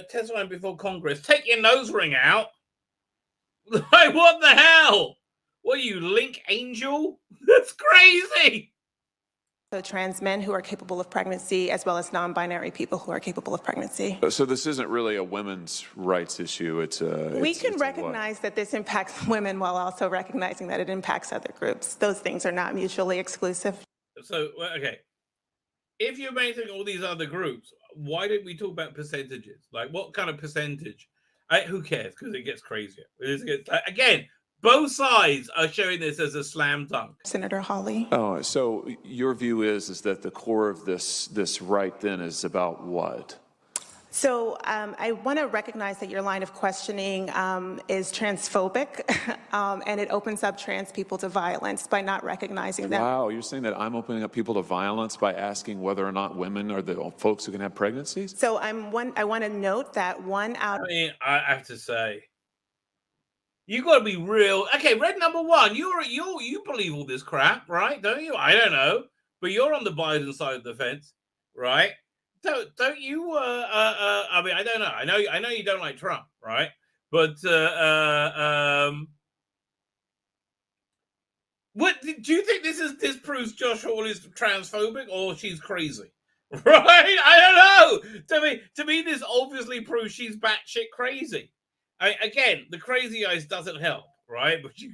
testifying before Congress, take your nose ring out. Like, what the hell? What are you, Link Angel? That's crazy. So trans men who are capable of pregnancy, as well as non-binary people who are capable of pregnancy. So this isn't really a women's rights issue. We can recognize that this impacts women while also recognizing that it impacts other groups. Those things are not mutually exclusive. So, okay. If you're mentioning all these other groups, why didn't we talk about percentages? Like, what kind of percentage? Who cares? Because it gets crazier. Again, both sides are showing this as a slam dunk. Senator Hawley. Oh, so your view is that the core of this right then is about what? So I want to recognize that your line of questioning is transphobic, and it opens up trans people to violence by not recognizing them. Wow, you're saying that I'm opening up people to violence by asking whether or not women are the folks who can have pregnancies? So I want to note that one out... I mean, I have to say, you got to be real. Okay, red number one, you believe all this crap, right? Don't you? I don't know, but you're on the Biden side of the fence, right? Don't you? I mean, I don't know. I know you don't like Trump, right? But what do you think this proves Josh Hall is transphobic or she's crazy? Right? I don't know. To me, this obviously proves she's batshit crazy. Again, the crazy eyes doesn't help, right? But we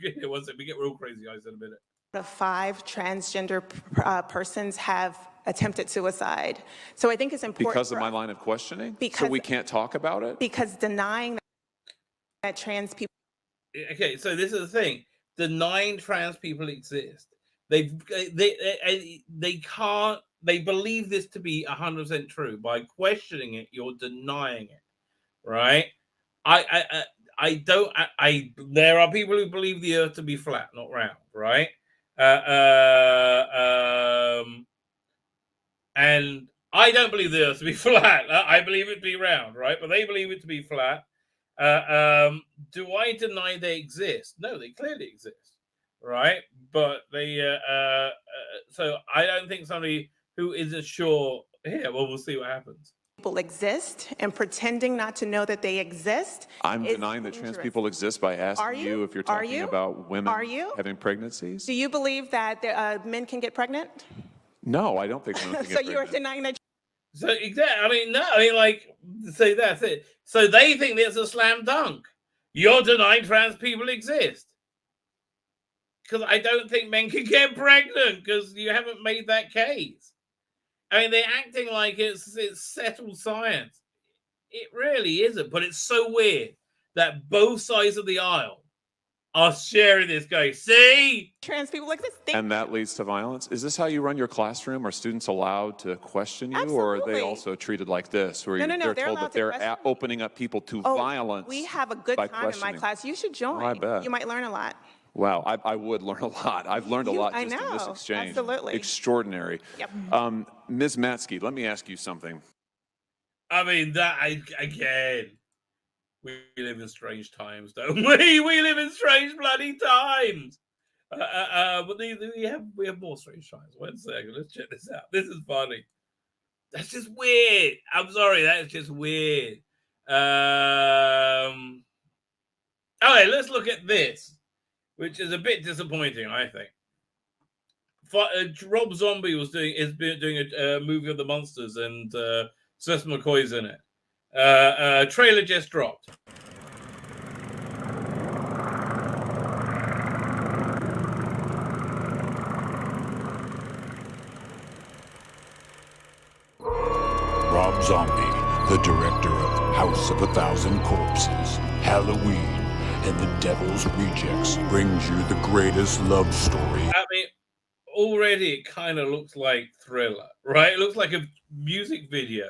get real crazy eyes in a minute. 5 transgender persons have attempted suicide. So I think it's important. Because of my line of questioning? So we can't talk about it? Because denying that trans people... Okay, so this is the thing. Denying trans people exist. They can't... They believe this to be 100% true. By questioning it, you're denying it, right? There are people who believe the earth to be flat, not round, right? And I don't believe the earth to be flat. I believe it to be round, right? But they believe it to be flat. Do I deny they exist? No, they clearly exist, right? But they, so I don't think somebody who isn't sure here, well, we'll see what happens. People exist and pretending not to know that they exist. I'm denying that trans people exist by asking you if you're talking about women having pregnancies. Do you believe that men can get pregnant? No, I don't think women can get pregnant. So you're denying that. So exactly. I mean, no. I mean, like, say that's it. So they think it's a slam dunk. You're denying trans people exist because I don't think men can get pregnant because you haven't made that case. I mean, they're acting like it's settled science. It really isn't, but it's so weird that both sides of the aisle are sharing this going, see? Trans people like this. And that leads to violence? Is this how you run your classroom? Are students allowed to question you? Absolutely. Or are they also treated like this? Where No, they're told that they're opening up people to violence? We have a good time in my class. You should join. Oh, I bet. You might learn a lot. Wow, I would learn a lot. I've learned a lot just in this exchange. Absolutely. Extraordinary. Yep. Ms. Matsky, let me ask you something. I mean, again, We live in strange times, don't we? We live in strange bloody times. But we have more strange times. One second, let's check this out. This is funny. That's just weird. I'm sorry, that's just weird. Okay, let's look at this, which is a bit disappointing, I think. Rob Zombie is doing a movie of the monsters, and Seth McCoy's in it. Trailer just dropped. Rob Zombie, the director of House of a Thousand Corpses, Halloween, and The Devil's Rejects, brings you the greatest love story. I mean, already it kind of looks like Thriller, right? It looks like a music video.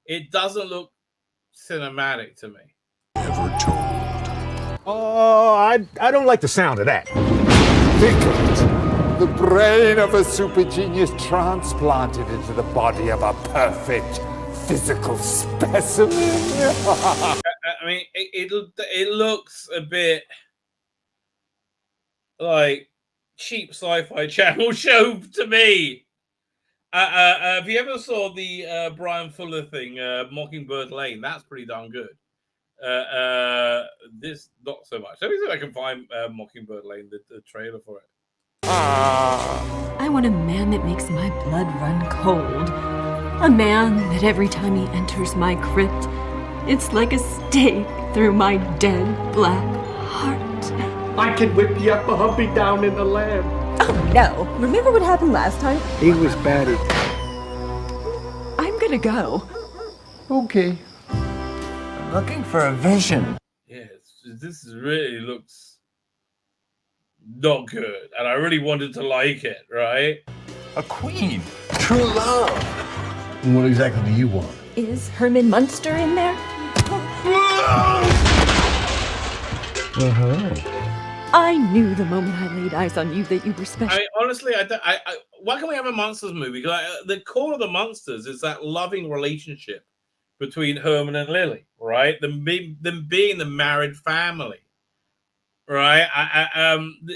It doesn't look cinematic to me. Ever told. Oh, I don't like the sound of that. Think of it. The brain of a super genius transplanted into the body of a perfect physical specimen. I mean, it looks a bit like cheap sci-fi channel show to me. If you ever saw the Brian Fuller thing, Mockingbird Lane, that's pretty darn good. This not so much. Let me see if I can find Mockingbird Lane, the trailer for it. I want a man that makes my blood run cold. A man that every time he enters my crypt, it's like a stake through my dead black heart. I can whip you up a humpy down in the land. Oh no, remember what happened last time? He was batty. I'm gonna go. Okay. I'm looking for a vision. Yeah, this really looks not good, and I really wanted to like it, right? A queen. True love. What exactly do you want? Is Herman Munster in there? I knew the moment I laid eyes on you that you were special. Honestly, why can't we have a monsters movie? The core of the monsters is that loving relationship between Herman and Lily, right? Them being the married family, right?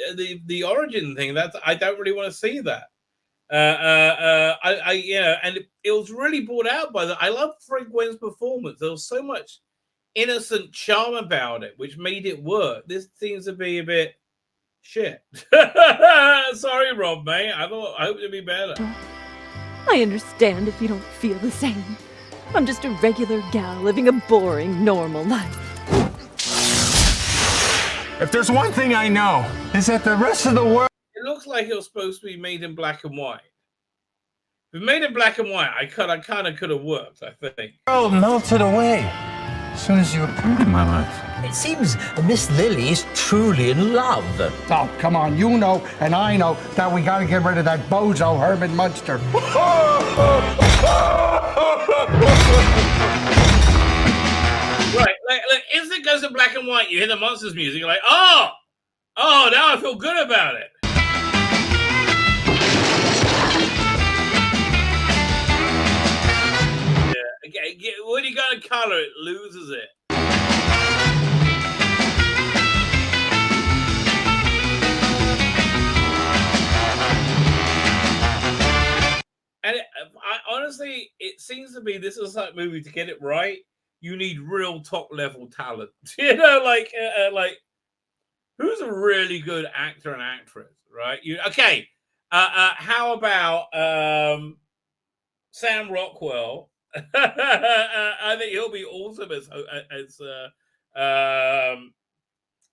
The origin thing, that's I don't really want to see that. And it was really brought out by that. I love Frank Gwynn's performance. There was so much innocent charm about it, which made it work. This seems to be a bit shit. Sorry, Rob, mate. I hope it'd be better. I understand if you don't feel the same. I'm just a regular gal living a boring, normal life. If there's one thing I know, is that the rest of the world... It looks like it was supposed to be made in black and white. If it made in black and white, I kind of could have worked, I think. World melted away as soon as you appeared in my life. It seems Miss Lily is truly in love. Oh, come on, you know and I know that we gotta get rid of that bozo Herman Munster. Right, like instant goes to black and white, you hear the monsters music, you're like, oh, now I feel good about it. Yeah, when you got to color, it loses it. And honestly, it seems to be this is that movie to get it right. You need real top level talent, like who's a really good actor and actress, right? How about Sam Rockwell? I think he'll be awesome as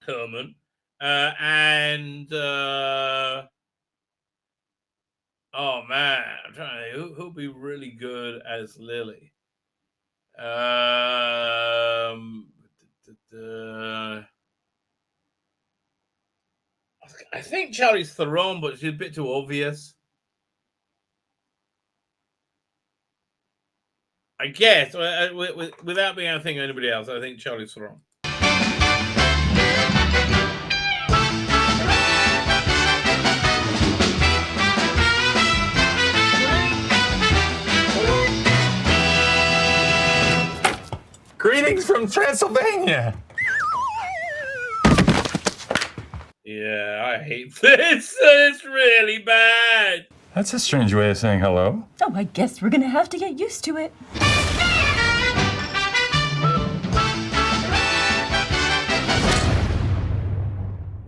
Herman, oh man, I'm trying to think who'll be really good as Lily. I think Charlize Theron, but she's a bit too obvious. I guess without being able to think of anybody else, I think Charlize Theron. Greetings from Transylvania. Yeah, I hate this. It's really bad. That's a strange way of saying hello. Oh, I guess we're gonna have to get used to it.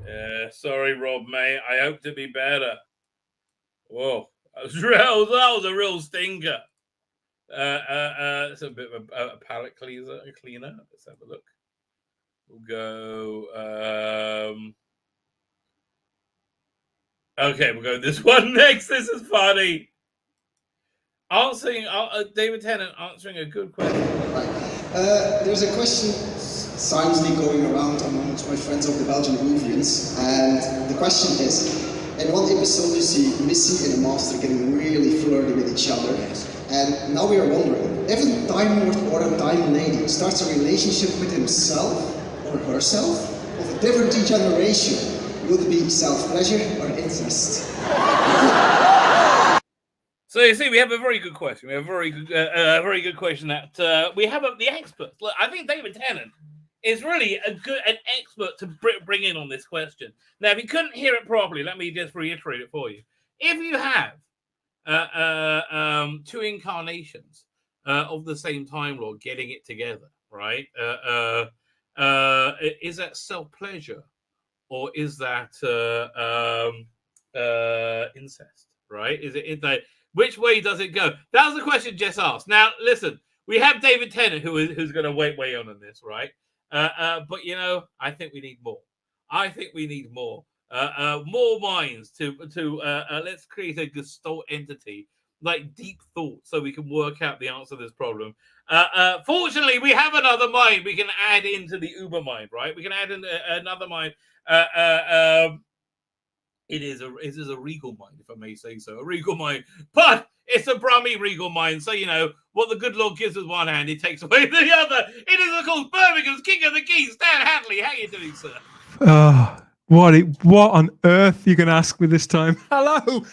Yeah, sorry, Rob, mate. I hope to be better. Whoa, that was a real stinker. It's a bit of a palate cleaner. Let's have a look. We'll go. Okay, we'll go this one next. This is funny. Answering David Tennant answering a good question. There's a question silently going around amongst my friends of the Belgian Orvillians, and the question is: in one episode, you see Missy and the Master getting really flirty with each other, and now we are wondering if a Time Lord or a Time Lady starts a relationship with himself or herself of a different generation. Will it be self-pleasure or interest? So you see, we have a very good question. We have a very good question that we have the experts. Look, I think David Tennant is really an expert to bring in on this question. Now, if you couldn't hear it properly, let me just reiterate it for you. If you have two incarnations of the same Time Lord getting it together, right? Is that self-pleasure? Or is that incest, right? Is it like, which way does it go? That was the question Jess asked. Now, listen, we have David Tennant who's going to weigh on this, right? But, you know, I think we need more. I think we need more. More minds to let's create a Gestalt entity, like deep thought, so we can work out the answer to this problem. Fortunately, we have another mind we can add into the Uber mind, right? We can add in another mind. It is a regal mind, if I may say so, a regal mind, but it's a Brahmi regal mind. So you know what the good Lord gives with one hand, he takes away the other. It is of course Birmingham's King of the Keys, Stan Hadley. How you doing, sir? What on earth are you going to ask me this time? Hello,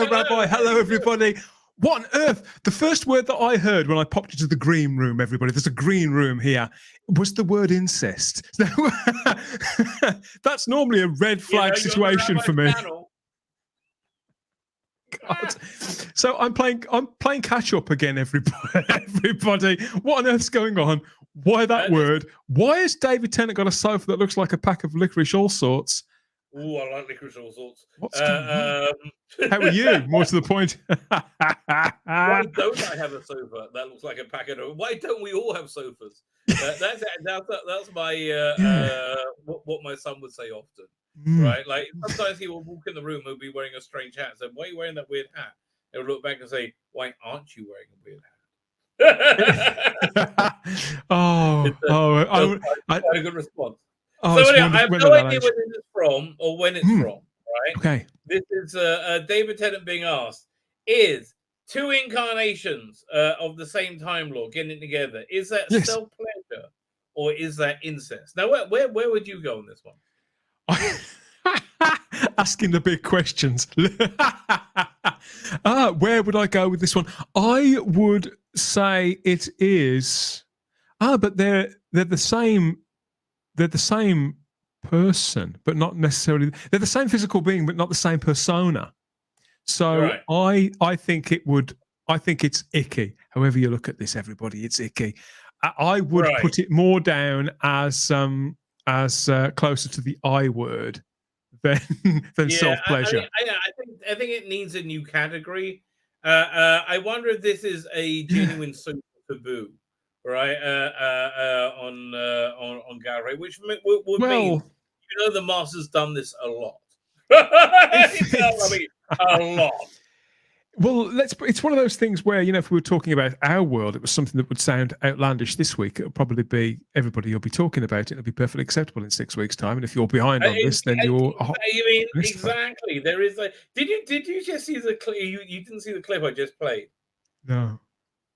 Rabbi. Hello, everybody. What on earth? The first word that I heard when I popped into the green room, everybody, there's a green room here, was the word incest. That's normally a red flag situation for me. God. So I'm playing catch up again, everybody. What on earth's going on? Why that word? Why has David Tennant got a sofa that looks like a pack of licorice all sorts? Oh, I like licorice all sorts. What's going on? How are you? More to the point. Why don't I have a sofa that looks like a packet of? Why don't we all have sofas? That's my what my son would say often, right? Like sometimes he will walk in the room, he'll be wearing a strange hat. So why are you wearing that weird hat? He'll look back and say, "Why aren't you wearing a weird hat?" Quite a good response. Oh, so anyway, I have no idea where this is from or when it's from, right? Okay. This is David Tennant being asked, is two incarnations of the same Time Lord getting together, is that self-pleasure or is that incest? Now, where would you go on this one? Asking the big questions. Where would I go with this one? I would say it is. But they're the same. They're the same person, but not necessarily. They're the same physical being, but not the same persona. So right. I think it would. I think it's icky. However you look at this, everybody, it's icky. I would put it more down as closer to the I word than self-pleasure. I think it needs a new category. I wonder if this is a genuine social taboo. Right, on Gallery, which would mean, the Master's done this a lot. I mean, a lot. Well, it's one of those things where, if we were talking about our world, it was something that would sound outlandish this week. It'll probably be everybody will be talking about it. It'll be perfectly acceptable in 6 weeks' time. And if you're behind on this, then you're. You mean exactly? There is like, did you just see the clip? You didn't see the clip I just played? No.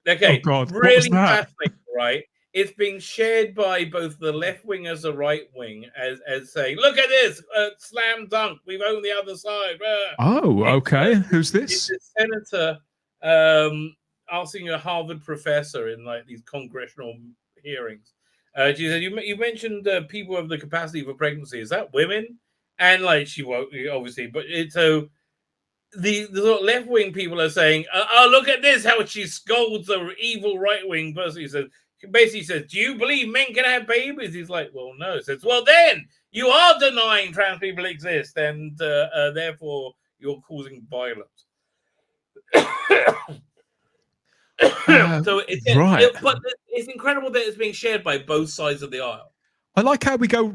Okay, oh God. Really fascinating, right? It's being shared by both the left wing as the right wing as saying, look at this, slam dunk, we've owned the other side. Oh, okay. Who's this? It's a senator asking a Harvard professor in like these congressional hearings. She said, you mentioned people have the capacity for pregnancy. Is that women? And like she won't, obviously, but so the sort of left-wing people are saying, oh, look at this, how she scolds the evil right-wing person. He basically says, do you believe men can have babies? He's like, well, no. He says, well, then you are denying trans people exist, and therefore you're causing violence. So right. But it's incredible that it's being shared by both sides of the aisle. I like how we go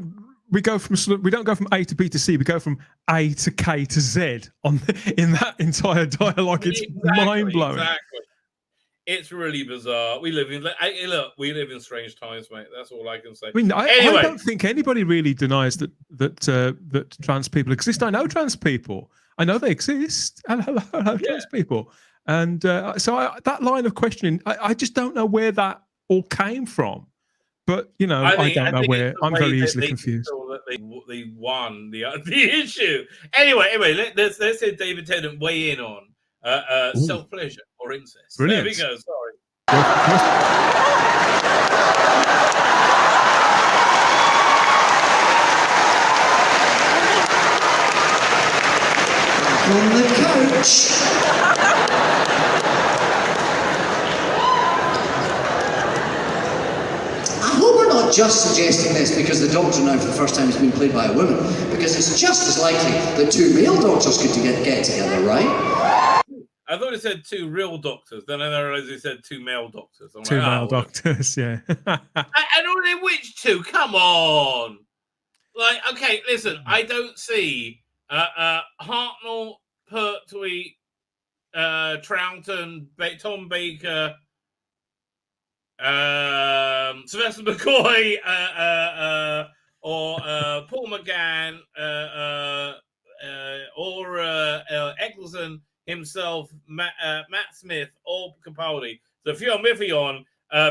from we don't go from A to B to C, we go from A to K to Z in that entire dialogue. It's mind blowing. Exactly. It's really bizarre. We live in strange times, mate. That's all I can say. I mean, anyway. I don't think anybody really denies that trans people exist. I know trans people. I know they exist. Hello, trans people. And so that line of questioning, I just don't know where that all came from. But I don't know where. I'm very easily confused. That they won the issue. Anyway, let's say David Tennant weigh in on self pleasure or incest. Brilliant. There we go. Sorry. On the couch. Not just suggesting this because the Doctor now for the first time has been played by a woman, because it's just as likely that two male doctors could get together, right? I thought it said two real doctors, then I realized it said two male doctors. Two male doctors, yeah. I don't know which two, come on. Like, okay, listen, I don't see Hartnell, Pertwee, Troughton, Tom Baker, Sylvester McCoy, or Paul McGann, or Eccleston himself, Matt Smith, or Capaldi. So Fionn Miffion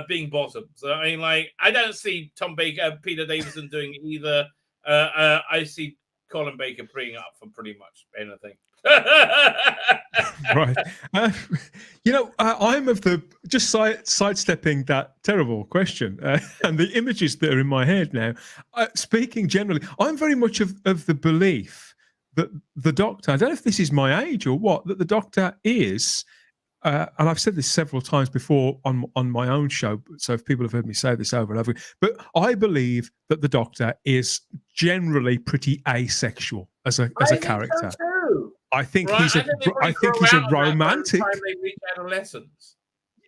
being bottom. So I mean, like, I don't see Tom Baker, Peter Davison doing it either. I see Colin Baker bringing up for pretty much anything. Right. I'm of the just sidestepping that terrible question and the images that are in my head now. Speaking generally, I'm very much of the belief that the Doctor, I don't know if this is my age or what, that the Doctor is, and I've said this several times before on my own show, so if people have heard me say this over and over, but I believe that the Doctor is generally pretty asexual as a character. So too. I think he's a romantic. By the time they reach adolescence.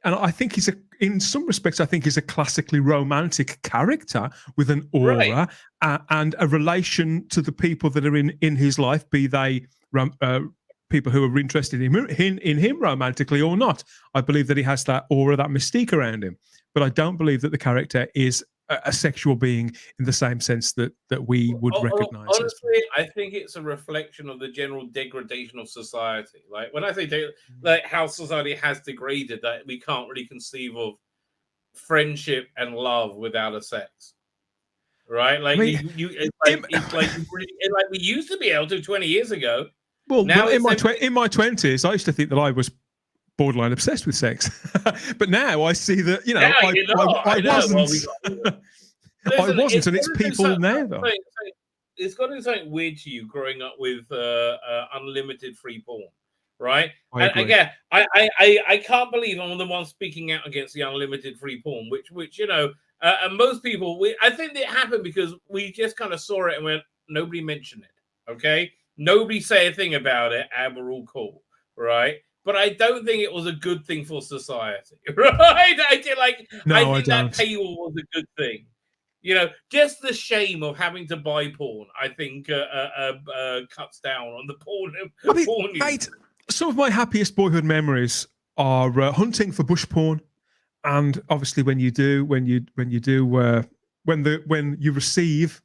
And I think in some respects, I think he's a classically romantic character with an aura and a relation to the people that are in his life, be they people who are interested in him romantically or not. I believe that he has that aura, that mystique around him. But I don't believe that the character is a sexual being in the same sense that we would recognize. Honestly, I think it's a reflection of the general degradation of society. Like when I say like how society has degraded, that we can't really conceive of friendship and love without a sex, right? Like it's like we used to be able to 20 years ago. Well, now in my 20s, I used to think that I was borderline obsessed with sex, but now I see that I wasn't. I wasn't, and it's people now though. It's got to be something weird to you growing up with unlimited free porn, right? And again, I can't believe I'm the one speaking out against the unlimited free porn, which and most people, I think it happened because we just kind of saw it and went, nobody mentioned it, okay? Nobody say a thing about it, and we're all cool, right? But I don't think it was a good thing for society, right? I think that paywall was a good thing. Just the shame of having to buy porn, I think, cuts down on the porn. Mate, some of my happiest boyhood memories are hunting for bush porn, and obviously when you receive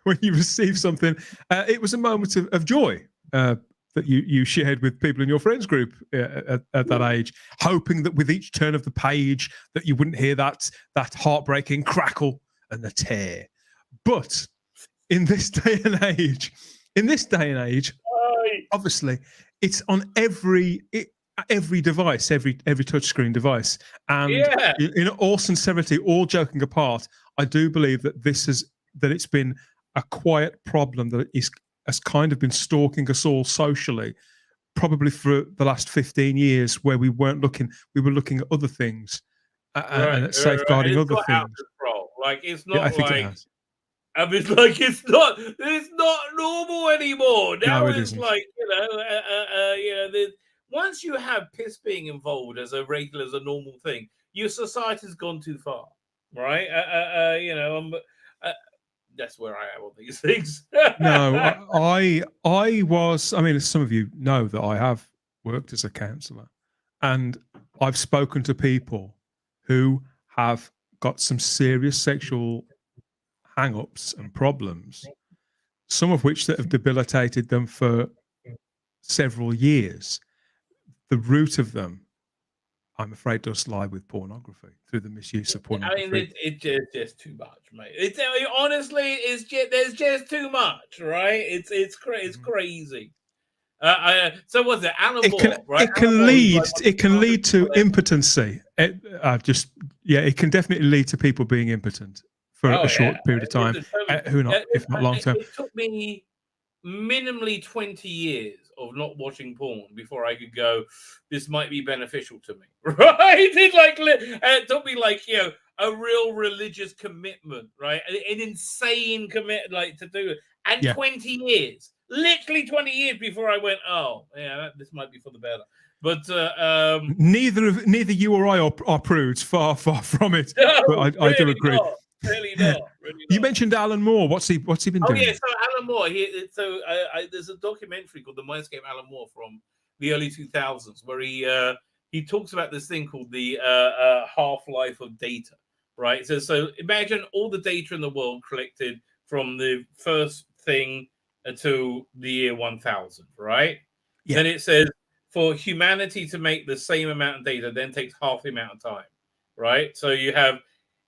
when you receive something, it was a moment of joy that you shared with people in your friends group at that age, hoping that with each turn of the page that you wouldn't hear that heartbreaking crackle and the tear. But in this day and age, obviously, it's on every every device, every touchscreen device. And in all sincerity, all joking apart, I do believe that it's been a quiet problem that has kind of been stalking us all socially, probably for the last 15 years, where we were looking at other things and at safeguarding other things. Out of control. Like it's not I think it has. I mean, like it's not normal anymore. Now No, it it's isn't. like once you have piss being involved as a normal thing, your society's gone too far, right? That's where I am on these things. No, I was. I mean, as some of you know, that I have worked as a counsellor, and I've spoken to people who have got some serious sexual hang-ups and problems, some of which that have debilitated them for several years. The root of them, I'm afraid, does lie with pornography, through the misuse of pornography. I mean, it's just too much, mate. Honestly, there's just too much, right? It's crazy. So what's it? Alan Moore, right? It can lead to impotency. It can definitely lead to people being impotent for a short period of time. If not long term. It took me minimally 20 years of not watching porn before I could go, this might be beneficial to me, right? It took me a real religious commitment, right? An insane commitment, to do it, and 20 years, literally 20 years before I went, this might be for the better. But neither you or I are prudes, far from it. No, but I do agree. Really not. You mentioned Alan Moore. What's he been doing? Oh yeah, so Alan Moore. There's a documentary called The Mindscape Alan Moore from the early 2000s, where he talks about this thing called the half-life of data. Right. So imagine all the data in the world collected from the first thing until the year 1000. Right. Yeah. Then it says for humanity to make the same amount of data then takes half the amount of time. Right. So you have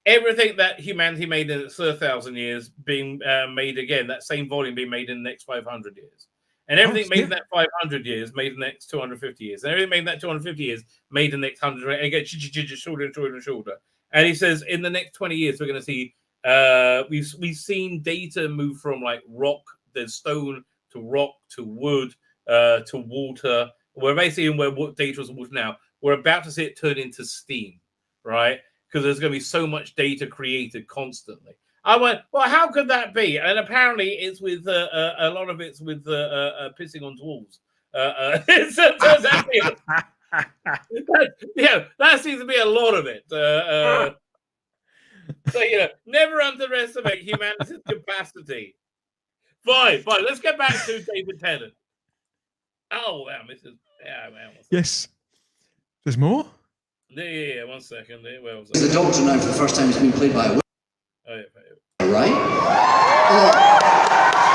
everything that humanity made in its 1,000 years being made again, that same volume being made in the next 500 years. And everything made in that 500 years made in the next 250 years. And everything made in that 250 years made in the next 100. And it gets shorter and shorter and shorter. And he says in the next 20 years, we're going to see, we've seen data move from rock, there's stone, to rock, to wood, to water. We're basically in where data is water now. We're about to see it turn into steam, right? Because there's going to be so much data created constantly. I went, well, how could that be? And apparently it's with a lot of it's with pissing on walls. That seems to be a lot of it. So, never underestimate humanity's capacity. Fine. Let's get back to David Tennant. Oh, wow, Yes. There's more? Yeah, 1 second. Where was the Doctor now for the first time has been played by a woman. Oh, yeah. Right?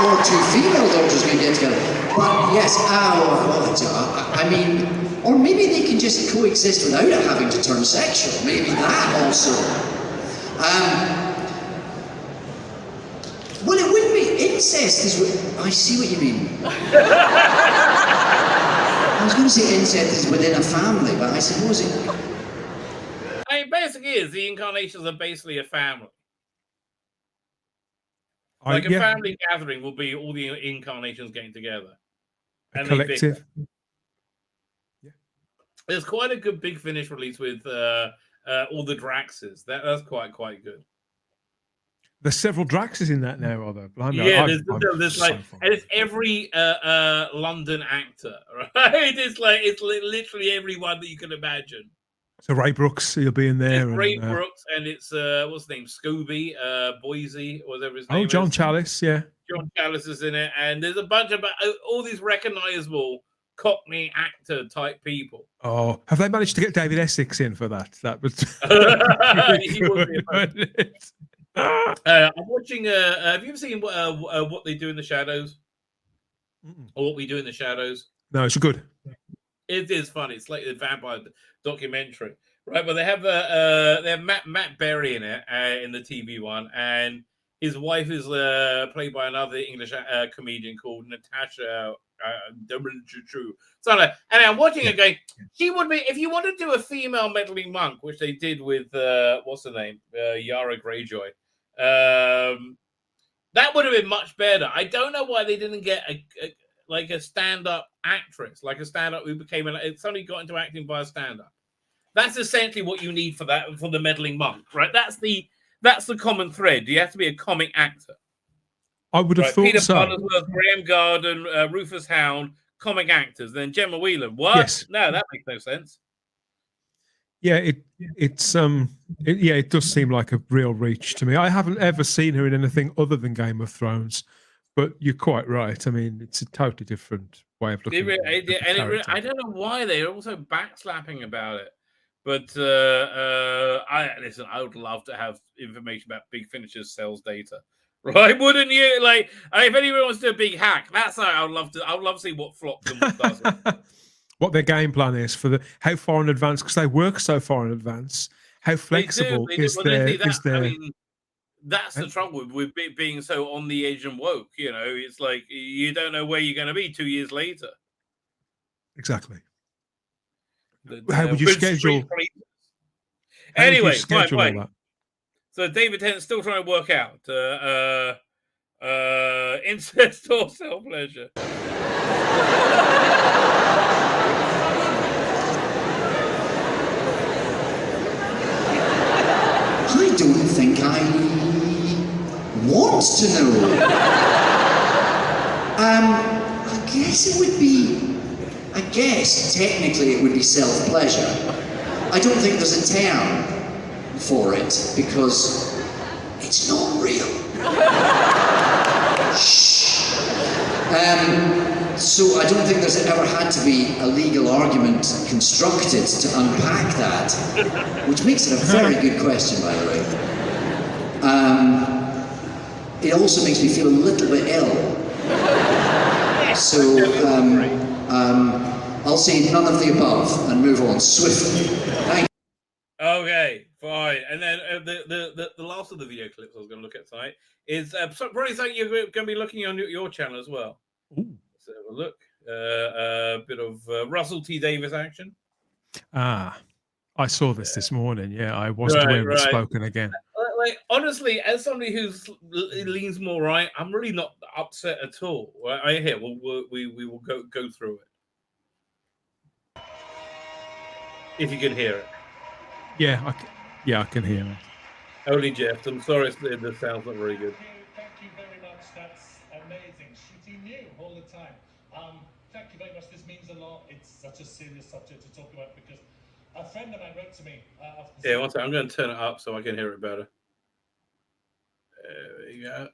Or two female doctors can get together. But yes, I mean, or maybe they can just coexist without it having to turn sexual. Maybe that also. Well, it wouldn't be incest. I see what you mean. I was going to say incest is within a family, but I suppose it. I mean, basically, the incarnations are basically a family. A family gathering will be all the incarnations getting together. A collective. There's quite a good Big Finish release with all the Draxes. That's quite good. There's several Draxes in that now, are there? There's and it's every London actor, right? It's literally everyone that you can imagine. So Ray Brooks, he'll be in there. It's Ray Brooks, and it's what's his name? Scooby, Boise, or whatever his name is. Oh, John Chalice, yeah. John Chalice is in it, and there's a bunch of all these recognizable Cockney actor type people. Oh, have they managed to get David Essex in for that? That was. He would be I'm watching. Have you ever seen what they do in the shadows, or what we do in the shadows? No, it's good. It is fun. It's like the vampire documentary, right? But they have Matt Berry in it in the TV one, and His wife is played by another English comedian called Natasha. So, and I'm watching it going, she would be, if you want to do a female meddling monk, which they did with, what's her name? Yara Greyjoy. That would have been much better. I don't know why they didn't get a stand-up actress, like a stand-up who became suddenly got into acting by a stand-up. That's essentially what you need for the meddling monk, right? That's the common thread. You have to be a comic actor. I would have thought Peter so. Butterworth, Graham Garden, Rufus Hound, comic actors. Then Gemma Whelan. What? Yes. No, that makes no sense. Yeah, it does seem like a real reach to me. I haven't ever seen her in anything other than Game of Thrones, but you're quite right. I mean, it's a totally different way of looking at it. I don't know why they're also backslapping about it. But I would love to have information about Big Finish's sales data. Right, wouldn't you? Like, if anyone wants to do a big hack, that's how I would love to see what flops and what doesn't. What their game plan is for how far in advance, because they work so far in advance. How flexible is their? I mean, that's the trouble with being so on the edge and woke. You know, it's like you don't know where you're going to be 2 years later. Exactly. How would you schedule? Anyway, fine. So David Tennant's still trying to work out incest or self-pleasure. I don't think I want to know. I guess it would be, technically it would be self-pleasure. I don't think there's a term for it because it's not real. Shh. So I don't think there's ever had to be a legal argument constructed to unpack that, which makes it a very good question, by the way. It also makes me feel a little bit ill. So I'll say none of the above and move on swiftly. Thank you. Okay, fine. And then the last of the video clips I was going to look at tonight is probably something you're going to be looking on your channel as well. Ooh. Let's have a look. A bit of Russell T Davies action. I saw this morning. Yeah, I wasn't aware of it spoken again. Like, honestly, as somebody who leans more right, I'm really not upset at all. We will go through it. If you can hear it. Yeah, I can hear it. Only Jeff. I'm sorry, the sound's not very good. Thank you very much. That's amazing. Shooting new all the time. Thank you very much. This means a lot. It's such a serious subject to talk about because a friend of mine wrote to me. Yeah, one second. I'm going to turn it up so I can hear it better. There we go.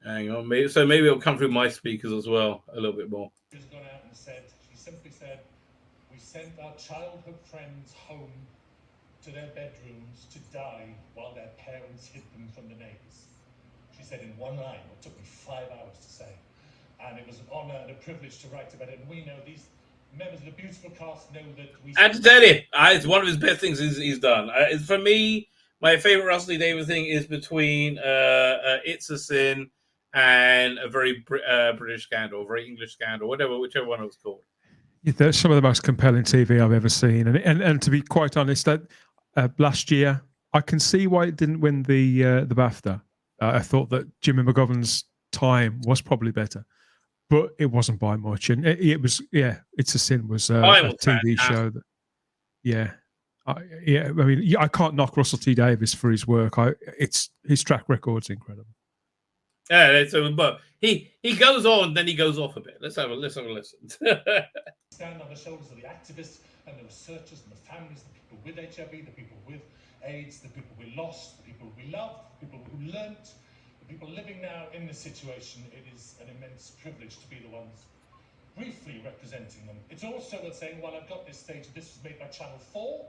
Hang on. Maybe it'll come through my speakers as well a little bit more. She's gone out and she simply said, we sent our childhood friends home to their bedrooms to die while their parents hid them from the neighbors. She said in one line, what took me 5 hours to say. And it was an honor and a privilege to write about it. And we know these members of the beautiful cast know that we... And to tell you, it's one of his best things he's done. For me, my favorite Russell T Davies thing is between It's a Sin and a very British scandal, very English scandal, whichever one it was called. Yeah, that's some of the most compelling TV I've ever seen. And to be quite honest, that last year, I can see why it didn't win the BAFTA. I thought that Jimmy McGovern's time was probably better, but it wasn't by much. And it was, It's a Sin was a TV show. I mean, I can't knock Russell T Davies for his work. His track record's incredible. Yeah, but he goes on, then he goes off a bit. Let's have a listen. Stand on the shoulders of the activists and the researchers and the families, the people with HIV, the people with AIDS, the people we lost, the people we loved, the people who learnt, the people living now in this situation. It is an immense privilege to be the ones briefly representing them. It's also worth saying, while I've got this stage, this was made by Channel 4.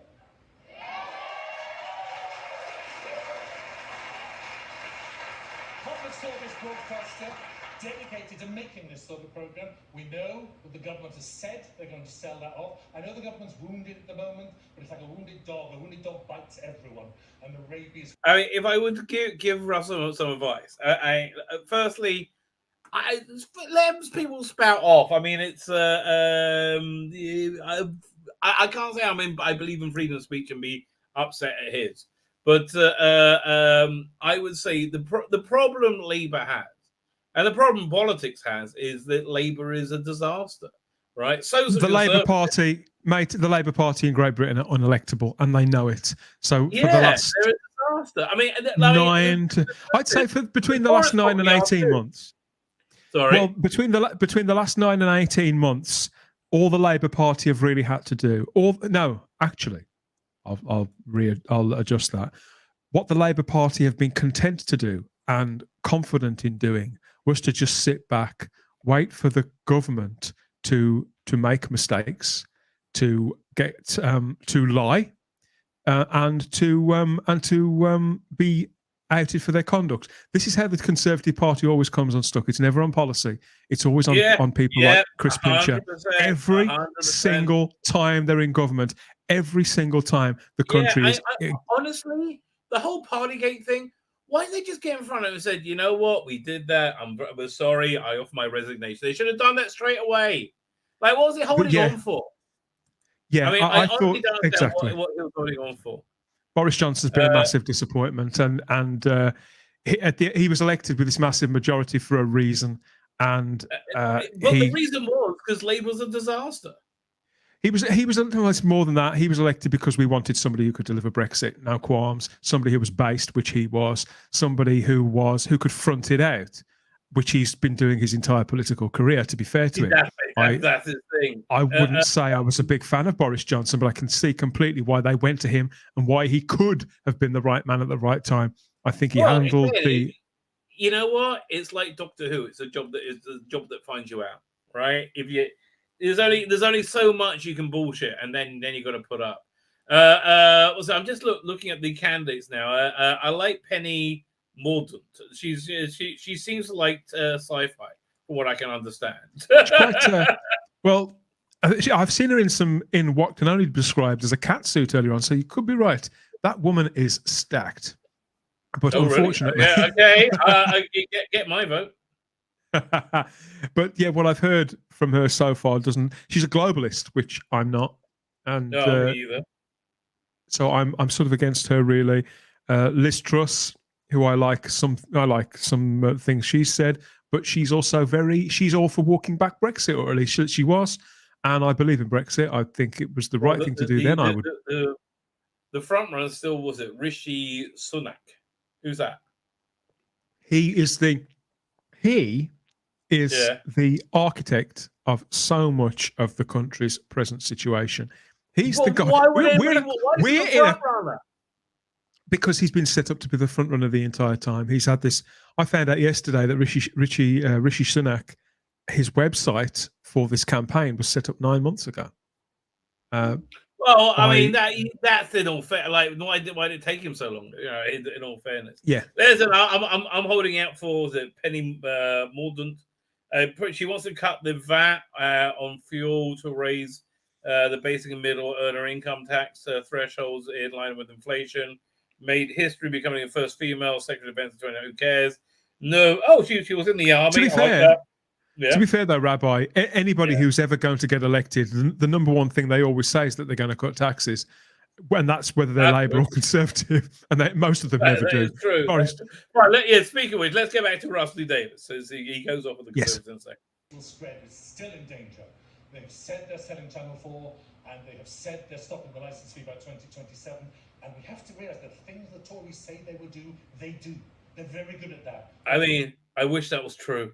Public service broadcaster, dedicated to making this sort of program. We know that the government has said they're going to sell that off. I know the government's wounded at the moment, but it's like a wounded dog. A wounded dog bites everyone, and the rabies. I mean, if I were to give Russell some advice, firstly, let people spout off. I mean, it's I can't say I believe in freedom of speech and be upset at his, but I would say the problem Labour has, and the problem politics has, is that Labour is a disaster, right? So the Labour Party, mate, the Labour Party in Great Britain are unelectable, and they know it. So for the last they're a disaster. I mean, I'd say between the last 9 and 18 months. Sorry. Well, between the last 9 and 18 months, all the Labour Party have really had to do, actually, I'll adjust that. What the Labour Party have been content to do and confident in doing was to just sit back, wait for the government to make mistakes, to get to lie, and to be outed for their conduct. This is how the Conservative Party always comes unstuck. It's never on policy. It's always on people like Chris Pincher. Every 100%. single time they're in government, every single time the country is. Honestly, the whole Partygate thing. Why didn't they just get in front of it and said, you know what, we did that. We're sorry. I offer my resignation. They should have done that straight away. Like, what was he holding on for? Yeah, I mean, I thought honestly don't understand exactly what he was holding on for. Boris Johnson's been a massive disappointment, and he was elected with this massive majority for a reason. And the reason was because Labour's a disaster. He was more than that. He was elected because we wanted somebody who could deliver Brexit, no qualms, somebody who was based, which he was, somebody who could front it out, which he's been doing his entire political career, to be fair to him. That's his thing. I wouldn't say I was a big fan of Boris Johnson, but I can see completely why they went to him and why he could have been the right man at the right time. I think he handled the... You know what? It's like Doctor Who. It's a job that finds you out, right? There's only so much you can bullshit, and then you got to put up. So I'm just looking at the candidates now. I like Penny Mordaunt. She seems to like sci-fi, from what I can understand. Well, I've seen her in what can only be described as a cat suit earlier on, so you could be right. That woman is stacked. But unfortunately, really? Okay, get my vote. But yeah, what I've heard from her so far she's a globalist, which I'm not, and no, me either. So I'm sort of against her really. Liz Truss, who I like some things she said, but she's also she's all for walking back Brexit, or at least she was, and I believe in Brexit. I think it was the right thing to do. Then I would. The front runner still was it Rishi Sunak? Who's that? He is the architect of so much of the country's present situation. He's the guy. Because he's been set up to be the front runner the entire time. He's had this. I found out yesterday that Rishi Sunak, his website for this campaign was set up 9 months ago. Well, I mean that's in all fair. Like, why did it take him so long? You know, in all fairness. Yeah. Listen, I'm holding out for Penny Mordaunt. She wants to cut the VAT on fuel to raise the basic and middle earner income tax thresholds in line with inflation. Made history becoming the first female Secretary of Defense in 20. Who cares? No. Oh, she was in the army. To be fair, though, Rabbi, anybody who's ever going to get elected, the number one thing they always say is that they're going to cut taxes, and that's whether they're Labour or Conservative, and most of them never do. True. Right, speaking of which, let's get back to Rusty Davis as he goes off with the Conservatives in a second. Spread is still in danger. They've said they're selling Channel 4, and they have said they're stopping the licence fee by 2027. And we have to realise that the things the Tories say they will do, they do. They're very good at that. I mean, I wish that was true.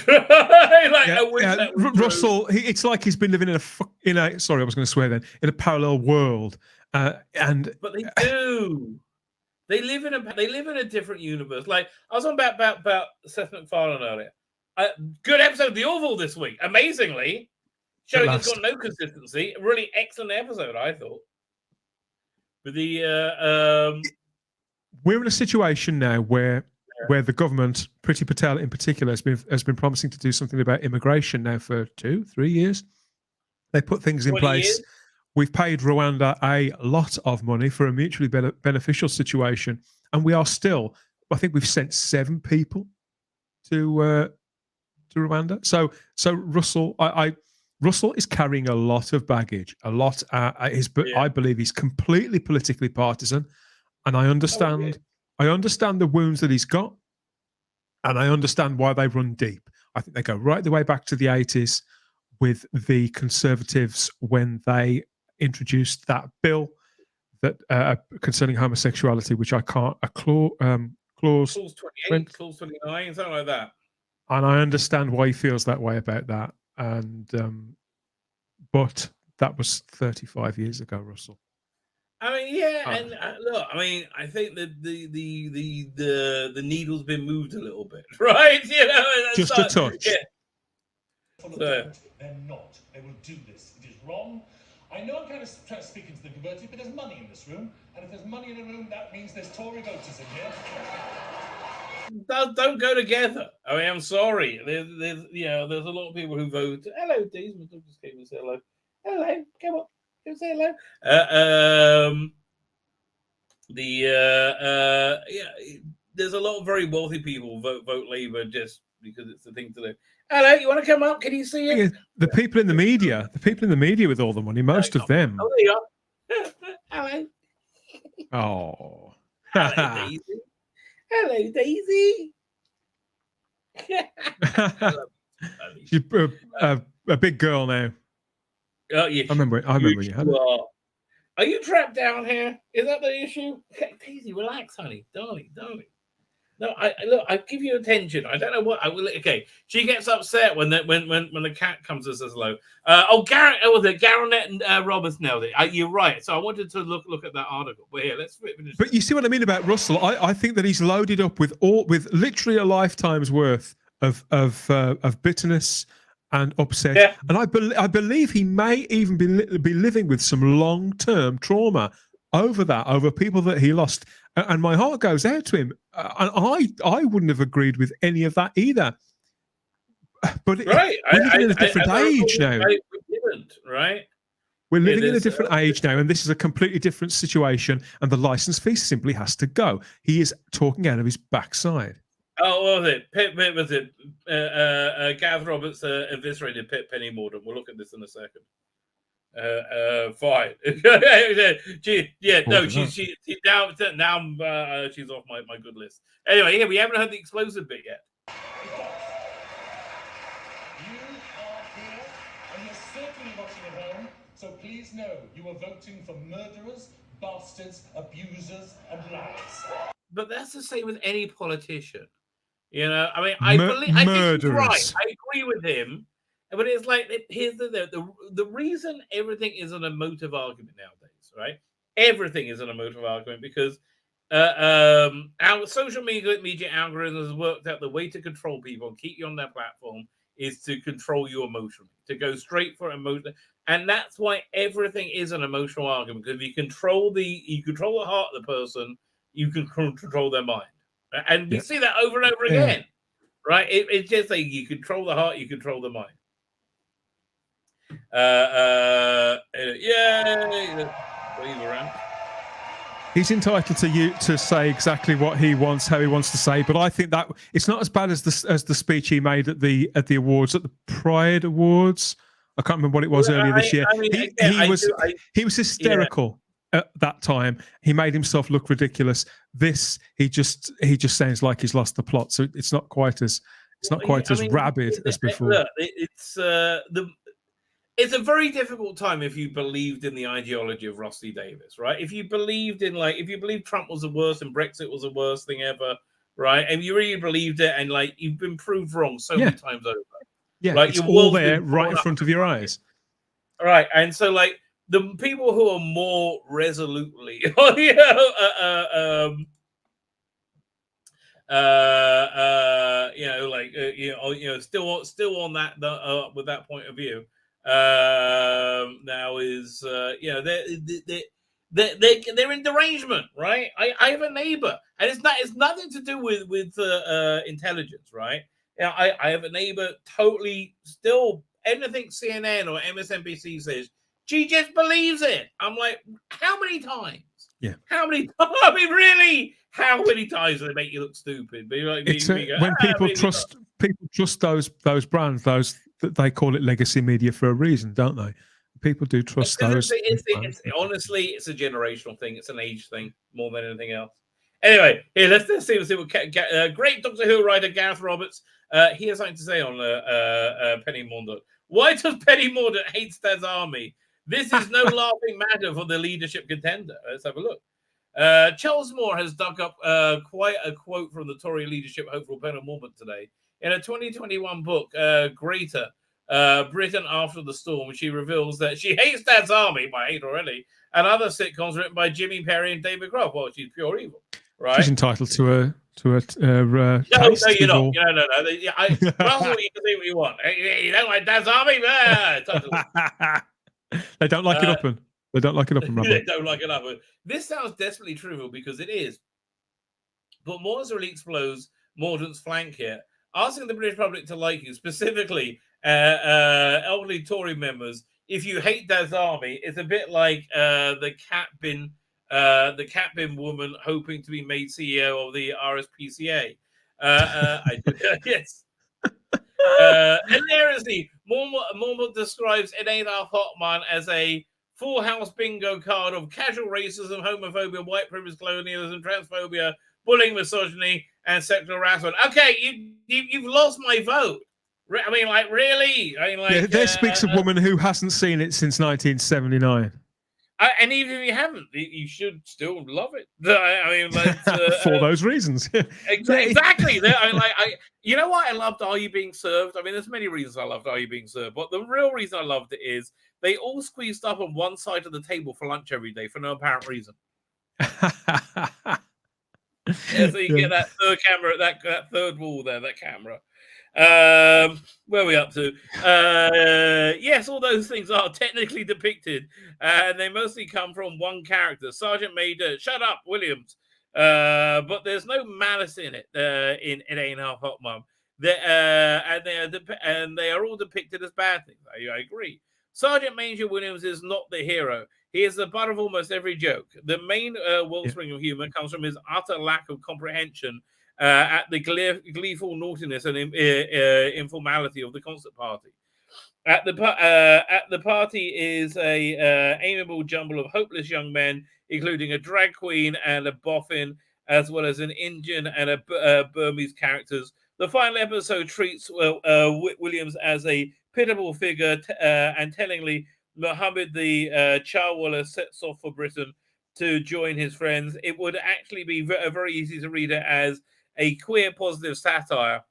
I wish that was Russell, it's like he's been living in a sorry, I was going to swear then, in a parallel world. But they do. They live in a different universe. Like I was on about Seth MacFarlane earlier. Good episode of the Orville this week. Amazingly, showing it's got no consistency. A really excellent episode, I thought. But we're in a situation now where where the government, Priti Patel in particular, has been promising to do something about immigration now for 2-3 years. They put things in 20 place. years? We've paid Rwanda a lot of money for a mutually beneficial situation, and we are still. I think we've sent 7 people to Rwanda. So Russell, Russell is carrying a lot of baggage. A lot. I believe he's completely politically partisan, and I understand. I understand the wounds that he's got, and I understand why they run deep. I think they go right the way back to the 80s with the Conservatives when they introduced that bill that concerning homosexuality, which I can't clause 28, clause 29, something like that. And I understand why he feels that way about that. And but that was 35 years ago, Russell. I mean, and look, I mean, I think that the needle's been moved a little bit, right? You know, just a touch. Yeah. They're not. They will do this. It is wrong. I know I'm kind of trying to speak into the converted, but there's money in this room, and if there's money in the room, that means there's Tory voters in here. Don't go together. I mean, I'm sorry. There's there's a lot of people who vote. Hello, Dees. Just came and say hello. Hello, come on, come say hello. There's a lot of very wealthy people vote Labour just because it's the thing to do. Hello, you want to come up? Can you see it? Yeah, the people in the media with all the money, most of them. Oh, there you are. Hello. Oh. Hello, Daisy. Hello, Daisy. She's a big girl now. Oh, yeah. I remember you had it. Are you trapped down here? Is that the issue? Okay, Daisy, relax, honey. Darling. No, I give you attention. I don't know what I will. Okay, she gets upset when the cat comes and says hello. Garrett and Roberts nailed it. You're right. So I wanted to look at that article. But here, let's finish. But you see what I mean about Russell? I think that he's loaded up with literally a lifetime's worth of bitterness and upset. Yeah. And I believe he may even be living with some long-term trauma over people that he lost. And my heart goes out to him. And I wouldn't have agreed with any of that either. But right. we're living in a different age now. We didn't, right? We're living in a different age now, and this is a completely different situation. And the license fee simply has to go. He is talking out of his backside. Oh, what was it? Pip was it? Gav Roberts eviscerated Pip Penny Mordaunt. We'll look at this in a second. Fine. She's off my good list. Anyway, we haven't heard the explosive bit yet. You are here, and you're certainly watching at home. So please know you are voting for murderers, bastards, abusers, and liars. But that's the same with any politician. You know, I mean, I think he's right. I agree with him. But it's like, here's the reason everything is an emotive argument nowadays, right? Everything is an emotive argument because our social media algorithms have worked out the way to control people and keep you on their platform is to control you emotionally, to go straight for emotion. And that's why everything is an emotional argument, because if you control the heart of the person, you can control their mind. And we see that over and over again, right? It's just like you control the heart, you control the mind. He's entitled to say exactly what he wants, how he wants to say, but I think that it's not as bad as the speech he made at the awards, at the Pride Awards. I can't remember what it was earlier this year. He was hysterical at that time. He made himself look ridiculous. This he just sounds like he's lost the plot. So it's not quite as rabid as before. Look, it's a very difficult time if you believed in the ideology of Rusty Davis, right? If you believed Trump was the worst and Brexit was the worst thing ever, right? And you really believed it, and you've been proved wrong so many times over. Yeah, it's all there right in front of your eyes. Right, and so the people who are more resolutely, still on that with that point of view. Now is they're in derangement, right? I have a neighbor, and it's nothing to do with intelligence, right? Yeah, I have a neighbor totally still anything CNN or MSNBC says, she just believes it. I'm like, how many times? Yeah. How many? I mean, really? How many times do they make you look stupid? But like, When people trust those brands, they call it legacy media for a reason, don't they? People do trust those. Honestly, it's a generational thing. It's an age thing more than anything else. Anyway, here let's see what great Doctor Who writer Gareth Roberts. He has something to say on Penny Mordaunt. Why does Penny Mordaunt hate Stad's army? This is no laughing matter for the leadership contender. Let's have a look. Charles Moore has dug up quite a quote from the Tory leadership hopeful Penny Mordaunt today. In a 2021 book, Greater Britain After the Storm, she reveals that she hates Dad's Army, by hate already, and other sitcoms written by Jimmy Perry and David Croft. Well, she's pure evil, right? She's entitled to a no, taste. you're not. Russell, you can say what you want. You don't like Dad's Army? They don't like it up, and they don't like it up, and they don't like it up. This sounds desperately trivial because it is. But Moore's really explodes Mordaunt's flank here, asking the British public to like you, specifically elderly Tory members. If you hate Dad's Army, it's a bit like the cat bin woman hoping to be made CEO of the RSPCA. Yes. Hilariously, Mormont describes It Ain't Our Hot Man as a full house bingo card of casual racism, homophobia, white privilege, colonialism, transphobia, bullying, misogyny, and sexual harassment. Okay, you've lost my vote. I mean, like, really? I mean, like, there speaks a woman who hasn't seen it since 1979. And even if you haven't, you should still love it. I mean, like, for those reasons. Exactly. You know what I loved? Are You Being Served? I mean, there's many reasons I loved Are You Being Served, but the real reason I loved it is they all squeezed up on one side of the table for lunch every day for no apparent reason. So you get that third camera, that third wall there, that camera. Where are we up to? Yes, all those things are technically depicted, and they mostly come from one character, Sergeant Major. Shut up, Williams. But there's no malice in it. In It Ain't Our Hot Mum. And they are all depicted as bad things. I agree. Sergeant Major Williams is not the hero. He is the butt of almost every joke. The main wellspring of humor comes from his utter lack of comprehension at the gleeful naughtiness and informality of the concert party. At the party is a amiable jumble of hopeless young men, including a drag queen and a boffin, as well as an Indian and a Burmese characters. The final episode treats Williams as a pitiable figure, and tellingly, Muhammad the Charwalla sets off for Britain to join his friends. It would actually be very easy to read it as a queer positive satire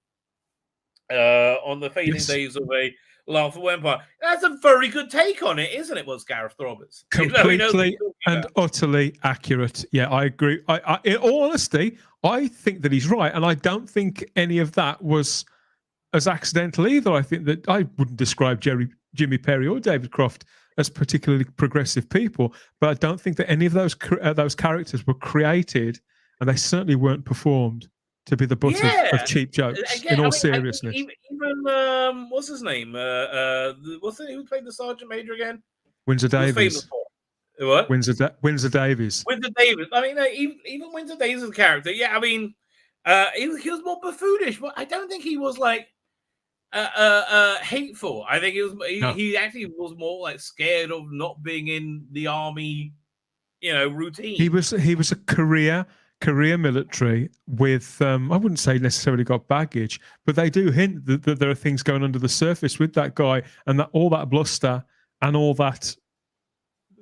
on the fading days of a laughable empire. That's a very good take on it, isn't it? Was Gareth Roberts completely and utterly accurate? Yeah, I agree. I, in all honesty, I think that he's right, and I don't think any of that was as accidental either. I think that I wouldn't describe Jimmy Perry or David Croft as particularly progressive people, but I don't think that any of those characters were created, and they certainly weren't performed to be the butt of cheap jokes. Again, in all seriousness, even what's his name? Who played the Sergeant Major again? Windsor Davies. What? Windsor Davies. Windsor Davies. I mean, even Windsor Davies' character. Yeah, I mean, he was more buffoonish, but I don't think he was like hateful. I think he actually was more like scared of not being in the army, routine. He was a career military with I wouldn't say necessarily got baggage, but they do hint that there are things going under the surface with that guy, and that all that bluster and all that,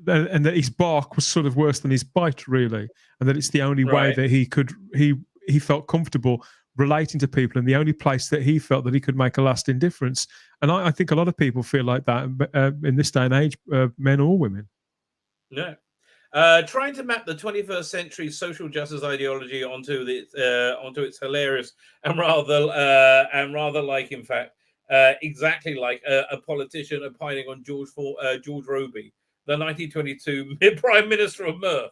and that his bark was sort of worse than his bite, really, and that it's the only way that he felt comfortable relating to people, and the only place that he felt that he could make a lasting difference. And I think a lot of people feel like that in this day and age, men or women. Yeah. Trying to map the 21st century social justice ideology onto its hilarious and rather like, in fact, exactly like a politician opining on George Roby. the 1922 Prime Minister of Mirth.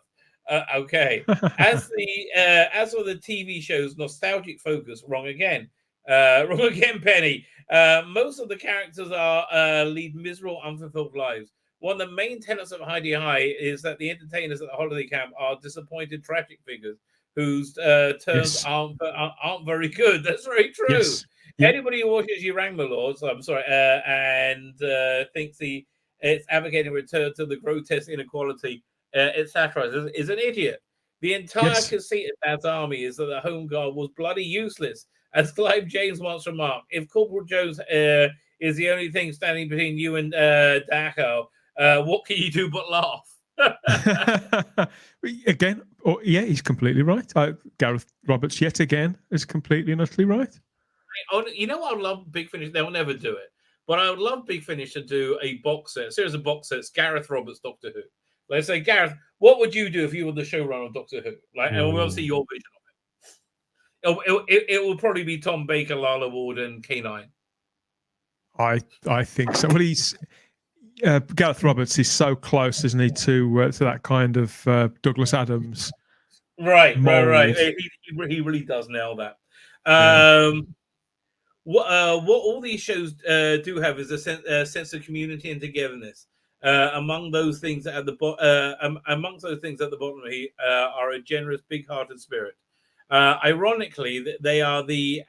Okay. As for the TV show's nostalgic focus, wrong again. Wrong again, Penny. Most of the characters lead miserable, unfulfilled lives. One of the main tenets of Heidi High is that the entertainers at the holiday camp are disappointed, tragic figures whose turns aren't very good. That's very true. Yes. Yep. Anybody who watches You Rang My Lords, I'm sorry, and thinks it's advocating return to the grotesque inequality, etc., is an idiot. The entire conceit of Dad's army is that the Home Guard was bloody useless. As Clive James once remarked, if Corporal Jones is the only thing standing between you and Dachau, what can you do but laugh? Again, he's completely right. Gareth Roberts, yet again, is completely and utterly right. You know what I would love Big Finish? They'll never do it. But I would love Big Finish to do a series of box sets, Gareth Roberts, Doctor Who. Let's say, Gareth, what would you do if you were the showrunner of Doctor Who? And we want to see your vision of it. It will probably be Tom Baker, Lala Ward, and K9. I think so. Well, he's Gareth Roberts is so close, isn't he, to that kind of Douglas Adams? Right. He really does nail that. What all these shows do have is a sense of community and togetherness. Amongst those things at the bottom are a generous, big-hearted spirit. Ironically, they are the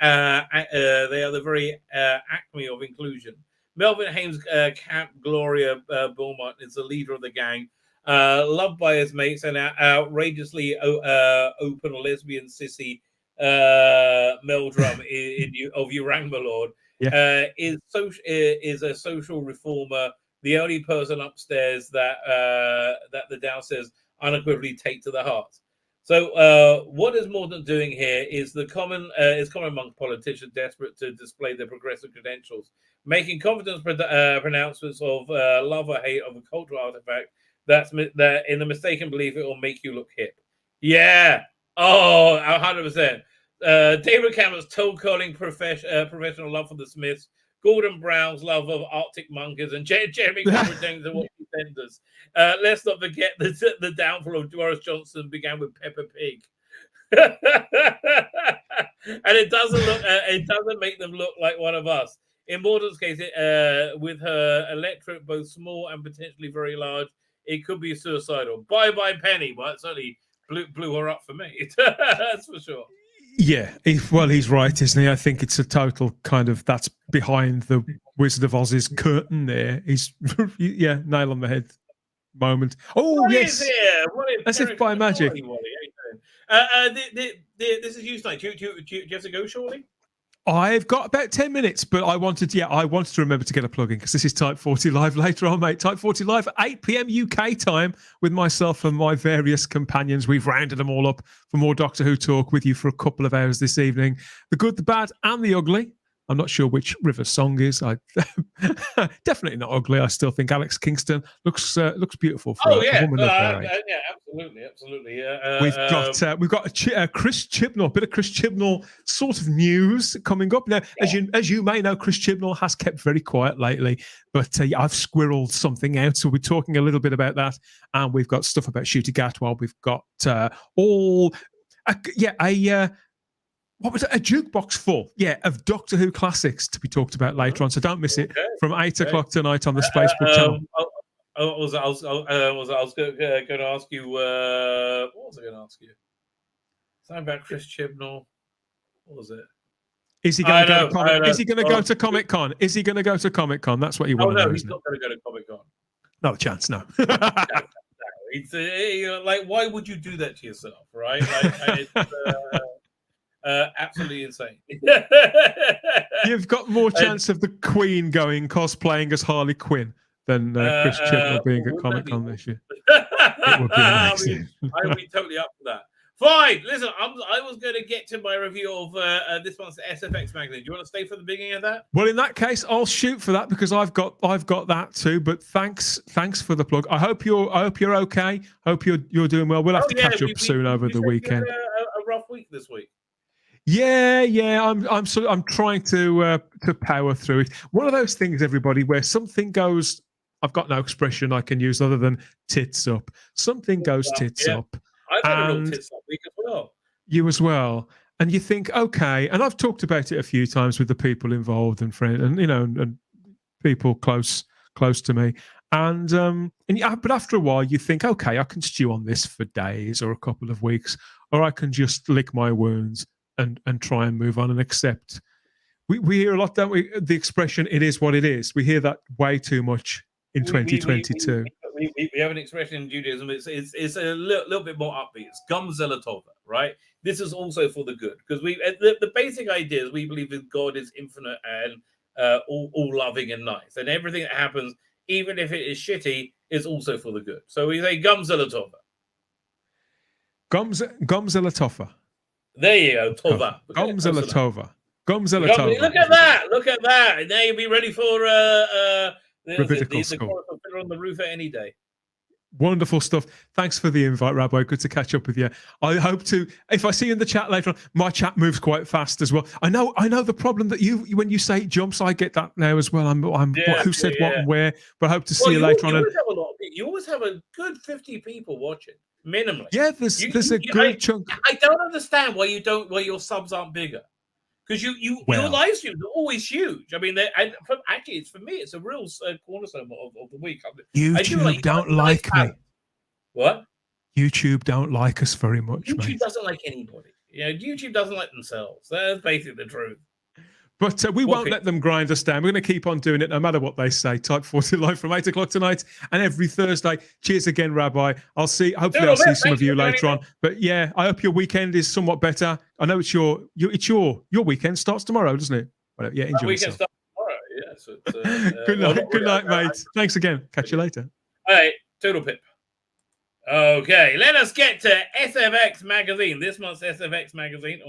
very acme of inclusion. Melvin Hames' Camp Gloria Beaumont is the leader of the gang, loved by his mates, and outrageously open lesbian sissy Meldrum of You Rang My Lord is a social reformer, the only person upstairs that the downstairs unequivocally take to the heart. So what is Mordaunt doing here is common among politicians desperate to display their progressive credentials, making confident pronouncements of love or hate of a cultural artifact that in the mistaken belief it will make you look hip. Yeah. Oh, 100%. David Cameron's toe-curling professional love for the Smiths, Gordon Brown's love of Arctic monkeys, and Jeremy Corbyn's and what he senders. Let's not forget the downfall of Boris Johnson began with Peppa Pig. And it doesn't make them look like one of us. In Mordaunt's case, with her electorate both small and potentially very large, it could be suicidal. Bye Penny. Well, it certainly blew her up for me. That's for sure. Yeah, he's right, isn't he? I think it's a total kind of that's behind the Wizard of Oz's curtain there. He's nail on the head moment. Oh, what yes. Is here? What is as if by magic. This is you tonight. Do you have to go shortly? I've got about 10 minutes, but I wanted to remember to get a plug in because this is Type 40 Live later on, mate. Type 40 Live at 8 p.m. UK time with myself and my various companions. We've rounded them all up for more Doctor Who talk with you for a couple of hours this evening. The good, the bad, and the ugly. I'm not sure which River song is. I definitely not ugly. I still think Alex Kingston looks beautiful for a woman of her age. Yeah, absolutely. We've got a Chris Chibnall, bit of Chris Chibnall sort of news coming up now. As you may know, Chris Chibnall has kept very quiet lately, but I've squirreled something out, so we're talking a little bit about that, and we've got stuff about Ncuti Gatwa. We've got what was it? A jukebox full, of Doctor Who classics to be talked about later on. So don't miss it from 8 o'clock tonight on the Spacebook channel. I was going to ask you. What was I going to ask you? Something about Chris Chibnall. What was it? Is he going to go? Is he going to go to Comic Con? Is he going to go to Comic Con? That's what you want to know. No, he's not going to go to Comic Con. Not a chance. No. It's like, why would you do that to yourself, right? Like, absolutely insane. You've got more chance of the Queen cosplaying as Harley Quinn than Chris Chibnall being at Comic Con this year. It would be amazing. I would be totally up for that. Fine. Listen, I was going to get to my review of this month's SFX magazine. Do you want to stay for the beginning of that? Well, in that case, I'll shoot for that because I've got that too. But thanks for the plug. I hope you're okay. Hope you're doing well. We'll have to catch up soon over the weekend. A rough week this week. Yeah. I'm trying to power through it. One of those things, everybody, where something goes I've got no expression I can use other than tits up. Something goes tits Yeah. up. I've had a real And tits up week as well. you as well. And you think, okay, and I've talked about it a few times with the people involved and friends, and and people close to me. And yeah, but after a while, you think, okay, I can stew on this for days or a couple of weeks, or I can just lick my wounds and try and move on and accept. We hear a lot, don't we? The expression "it is what it is." We hear that way too much in 2022. We have an expression in Judaism. It's a little bit more upbeat. It's Gam Zelatova, right? This is also for the good, because the basic idea is we believe that God is infinite and all loving and nice, and everything that happens, even if it is shitty, is also for the good. So we say Gam Zelatova. Gam Zelatova. There you go, Tova. Gam Zelatova. Gam Zelatova. Look at that! Look at that! Now you'll be ready for the chorus of Fiddler on the Roof at any day. Wonderful stuff. Thanks for the invite, Rabbi. Good to catch up with you. I hope to. If I see you in the chat later on, my chat moves quite fast as well. I know the problem that you when you say jumps, I get that now as well. Who said what and where? But I hope to see you later on. You always have a good 50 people watching, minimally. Yeah, there's a good chunk. I don't understand why your subs aren't bigger. Because your live streams are always huge. I mean, actually, it's for me. It's a real cornerstone of the week. YouTube don't like me. What? YouTube don't like us very much. YouTube mate. doesn't like anybody. YouTube doesn't like themselves. That's basically the truth. But we won't let them grind us down. We're going to keep on doing it no matter what they say. Type 40 live from 8 o'clock tonight and every Thursday. Cheers again, Rabbi. Hopefully I'll see some of you later on. But yeah, I hope your weekend is somewhat better. I know it's your weekend starts tomorrow, doesn't it? Well, yeah, enjoy yourself. Starts tomorrow, yeah. So Good night, mate. Thanks again. Catch you later. All right, toodle pip. Okay, let us get to SFX magazine. This month's SFX magazine.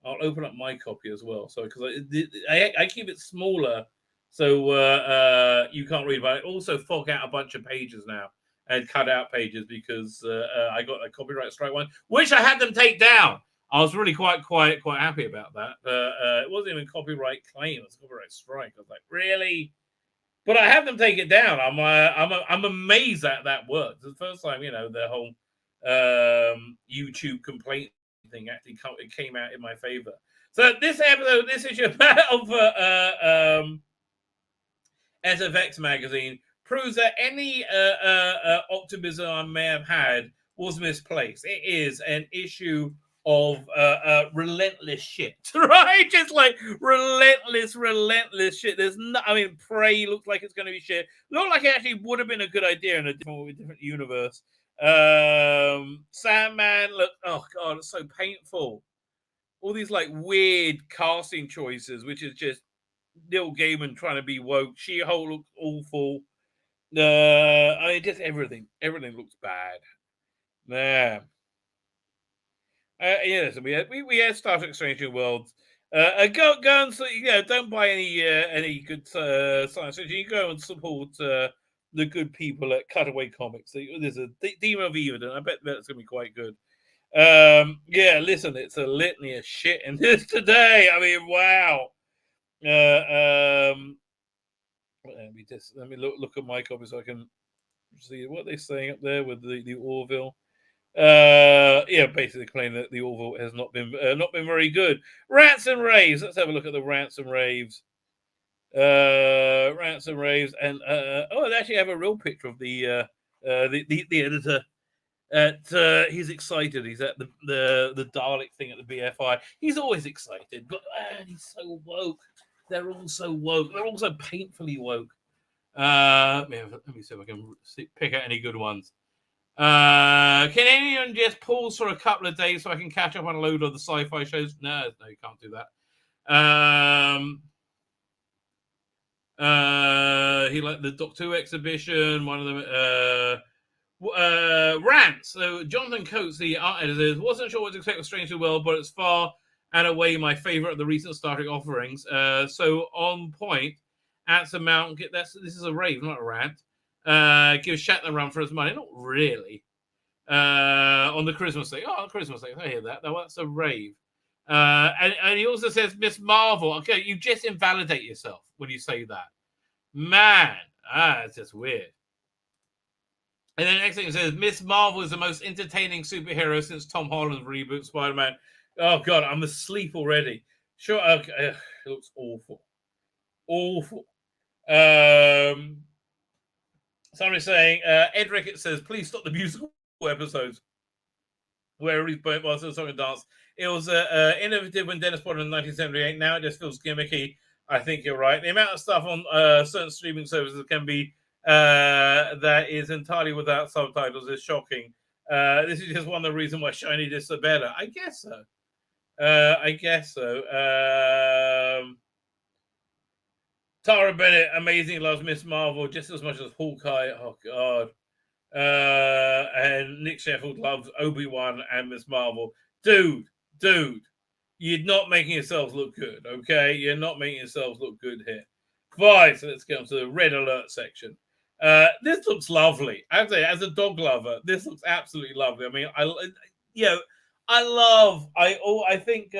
I'll open up my copy as well. So because I keep it smaller, so you can't read. But I also fog out a bunch of pages now and cut out pages because I got a copyright strike one, which I had them take down. I was really quite happy about that. It wasn't even copyright claim; it was copyright strike. I was like, really? But I had them take it down. I'm amazed that worked. It's the first time the whole YouTube complaint thing actually came out in my favor. So this issue of SFX magazine proves that any optimism I may have had was misplaced. It is an issue of relentless shit, right? Just like relentless shit. There's no, Prey looks like it's going to be shit. Looked like it actually would have been a good idea in a different universe. Sandman, look, oh god, it's so painful. All these like weird casting choices, which is just Neil Gaiman trying to be woke. She-Hulk looks awful. Just everything looks bad. Man. So we had Star Trek: Strange New Worlds. Go and don't buy any good science fiction. You go and support the good people at Cutaway Comics. There's a Demon of Evil, and I bet that's going to be quite good. Listen, it's a litany of shit in this today. Wow. Let me look at my copy so I can see what they're saying up there with the Orville. Basically claiming that the Orville has not been very good. Rants and Raves. Let's have a look at the Rants and Raves. Rants and Raves, and they actually have a real picture of the editor. He's excited. He's at the Dalek thing at the BFI. He's always excited, but he's so woke. They're all so woke. They're all so painfully woke. Let me see if I can pick out any good ones. Can anyone just pause for a couple of days so I can catch up on a load of the sci-fi shows? No, you can't do that. He liked the Doctor Who exhibition. One of them rants. So Jonathan Coates, the art editor, wasn't sure what to expect with Strange New World, but it's far and away my favorite of the recent Star Trek offerings. So on point, Answer Mount. This is a rave, not a rant. Give Shatner a run for his money. Not really. On the Christmas thing. Oh, on Christmas thing. I hear that. No, that's a rave. And he also says Miss Marvel. Okay, you just invalidate yourself when you say that. Man, It's just weird. And then the next thing it says, Miss Marvel is the most entertaining superhero since Tom Holland's reboot Spider-Man. Oh, God, I'm asleep already. Sure, okay. It looks awful. Awful. Somebody's saying, Ed Ricketts says, please stop the musical episodes where he's both while still song and dance. It was innovative when Dennis Potter in 1978. Now it just feels gimmicky. I think you're right. The amount of stuff on certain streaming services can be that is entirely without subtitles is shocking. This is just one of the reasons why shiny discs are better. I guess so. Tara Bennett, amazing, loves Miss Marvel just as much as Hawkeye. Oh, God. And Nick Sheffield loves Obi-Wan and Miss Marvel. Dude, you're not making yourselves look good, okay? You're not making yourselves look good here. Fine, so let's get on to the red alert section. This looks lovely. I have to say, as a dog lover, this looks absolutely lovely. I mean, I think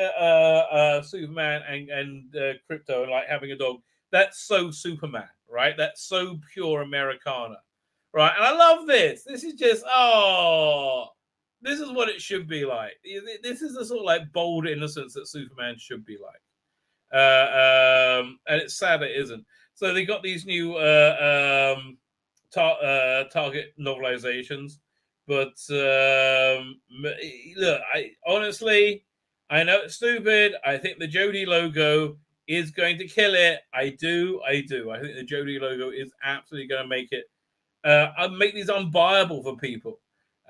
Superman and Crypto and like having a dog. That's so Superman, right? That's so pure Americana, right? And I love this. This is just, this is what it should be like. This is the sort of like bold innocence that Superman should be like. And it's sad it isn't. So they got these new Target novelizations. But look, I know it's stupid. I think the Jodie logo is going to kill it. I do. I think the Jodie logo is absolutely going to make it make these unbuyable for people.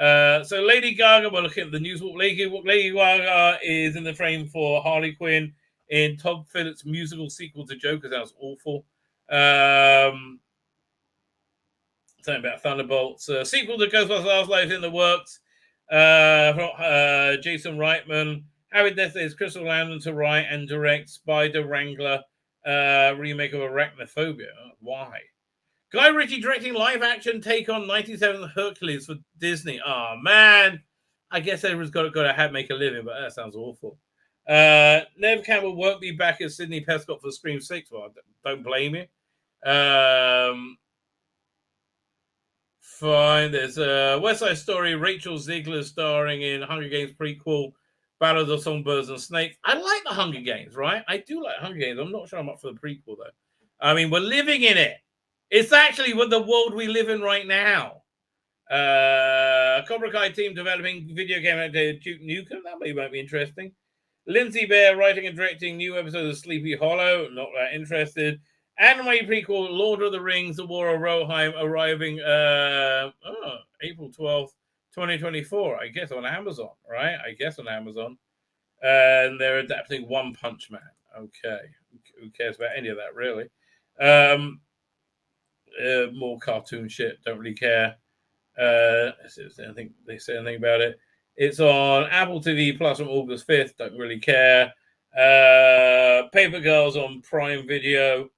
So Lady Gaga, we're looking at the Newswalk. Lady Gaga is in the frame for Harley Quinn in Todd Phillips' musical sequel to Joker. That was awful. Something about Thunderbolts. Sequel to Ghostbusters Last Life in the works. From Jason Reitman. Harry Death is Crystal Landon to write and direct Spider Wrangler remake of Arachnophobia. Why? Guy Ritchie directing live action take on 97 Hercules for Disney. Oh, man. I guess everyone's got to make a living, but that sounds awful. Nev Campbell won't be back as Sidney Prescott for Scream 6. Well, don't blame you. Fine. There's a West Side Story. Rachel Ziegler starring in Hunger Games prequel, Ballad of Songbirds and Snakes. I like the Hunger Games, right? I do like Hunger Games. I'm not sure I'm up for the prequel, though. I mean, we're living in it. It's actually what the world we live in right now. Cobra Kai team developing video game actor Duke Nukem. That might be interesting. Lindsay Bear writing and directing new episodes of Sleepy Hollow. Not that interested. Anime prequel Lord of the Rings: The War of Rohirrim arriving April 12th, 2024. I guess on Amazon, right? And they're adapting One Punch Man. Okay. Who cares about any of that, really? More cartoon shit. Don't really care. They say anything about it. It's on Apple TV Plus from August 5th. Don't really care. Paper Girls on Prime Video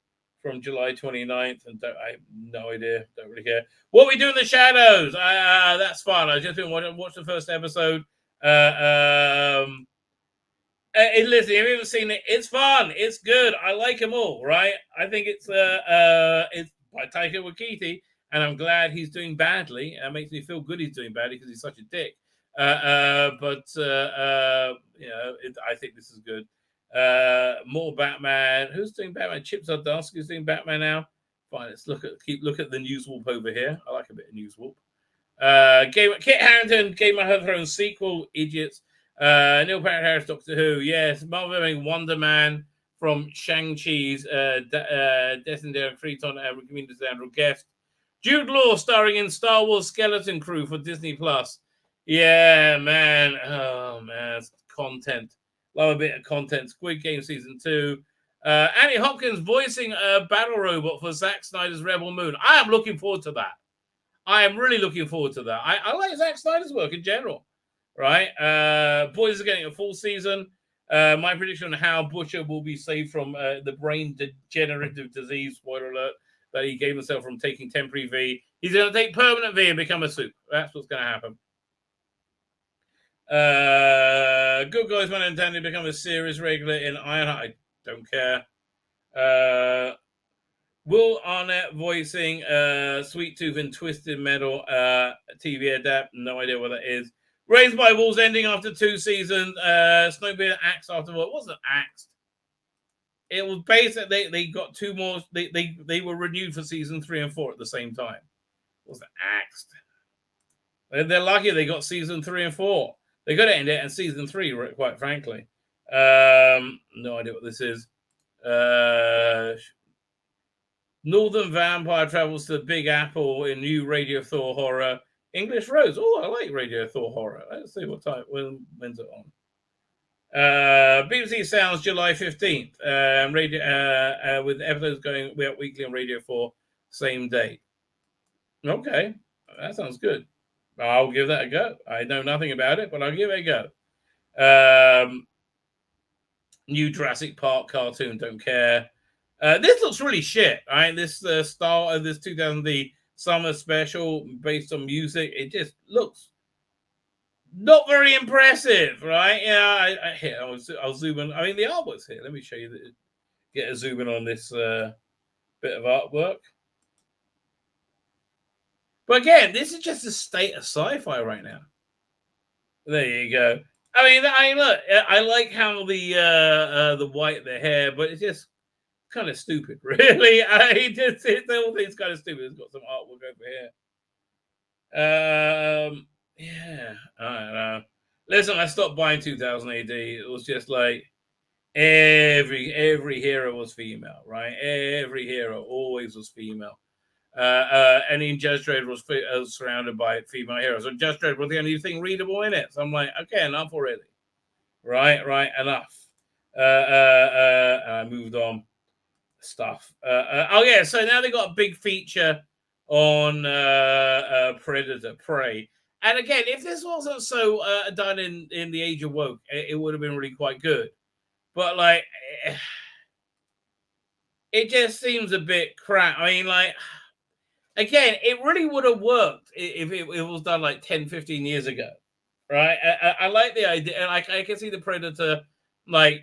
from July 29th. And I have no idea. Don't really care. What We Do in the Shadows. That's fun. I just been watch the first episode. Listen, if you haven't seen it, it's fun. It's good. I like them all, right? I think it's by Taika Waititi, and I'm glad he's doing badly. It makes me feel good he's doing badly because he's such a dick. I think this is good. More Batman. Who's doing Batman? Chip Zdarsky's doing Batman now. Fine, let's look at the Newswalk over here. I like a bit of Newswalk. Kit Harington, Game of Thrones sequel, idiots. Neil Patrick Harris, Doctor Who. Yes, Marvel having Wonder Man from Shang-Chi's Destined Creton and Community Central guest. Jude Law starring in Star Wars Skeleton Crew for Disney Plus. Yeah, man. Oh, man. Content. Love a bit of content. Squid Game Season 2. Annie Hopkins voicing a battle robot for Zack Snyder's Rebel Moon. I am looking forward to that. I am really looking forward to that. I like Zack Snyder's work in general. Right? Boys are getting a full season. My prediction on how Butcher will be saved from the brain degenerative disease, spoiler alert, that he gave himself from taking temporary V. He's going to take permanent V and become a soup. That's what's going to happen. Good Guys when intended to become a series regular in Ironheart. I don't care. Will Arnett voicing Sweet Tooth in Twisted Metal TV adapt. No idea what that is. Raised by Wolves ending after 2 seasons. Snowbeard axed after what? It wasn't axed. It was basically they got 2 more. They were renewed for season 3 and 4 at the same time. It wasn't axed. They're lucky they got season 3 and 4. They got to end it in season 3, quite frankly. No idea what this is. Northern Vampire travels to the Big Apple in new Radio Thor horror. English Rose. Oh, I like Radio Thor horror. Let's see what time. When's it on? BBC Sounds July 15th. With episodes going weekly on Radio 4, same date. Okay, that sounds good. I'll give that a go. I know nothing about it, but I'll give it a go. New Jurassic Park cartoon, don't care. This looks really shit. Right, this style of this 2000 summer special based on music. It just looks not very impressive, right? Yeah, I'll zoom in. I mean, the artwork's here. Let me show you. Get a zoom in on this bit of artwork. But again, this is just a state of sci-fi right now. There you go. I mean, look. I like how the white the hair, but it's just kind of stupid, really. The whole thing's kind of stupid. It's got some artwork over here. Yeah, I don't know. Listen, I stopped buying 2000 AD. It was just like every hero was female, right? Every hero always was female. And in Judge Dredd was surrounded by female heroes. And Judge Dredd was the only thing readable in it. So I'm like, okay, enough already. Right, enough. I moved on. Stuff. Oh yeah, so now they got a big feature on Predator Prey. And again, if this wasn't so done in the Age of Woke, it would have been really quite good. But like, it just seems a bit crap. I mean, like, again, it really would have worked if it was done like 10, 15 years ago, right? I like the idea. Like, I can see the Predator, like,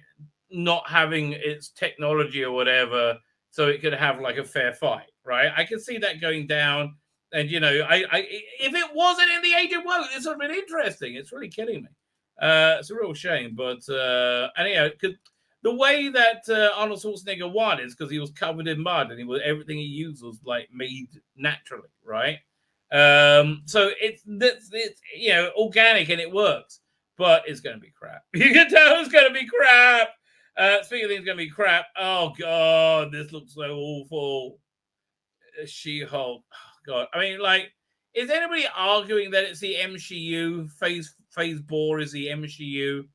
not having its technology or whatever, so it could have like a fair fight, right? I can see that going down. And, you know, if it wasn't in the Age of Woke, this would have been interesting. It's really killing me. It's a real shame. But, anyhow, the way that Arnold Schwarzenegger won is because he was covered in mud and everything he used was, like, made naturally, right? So it's you know, organic and it works. But it's going to be crap. You can tell it's going to be crap. Speaking of things going to be crap, oh, God, this looks so awful. She-Hulk. God, I mean, like, is anybody arguing that it's the MCU? Phase 4 is the MCU.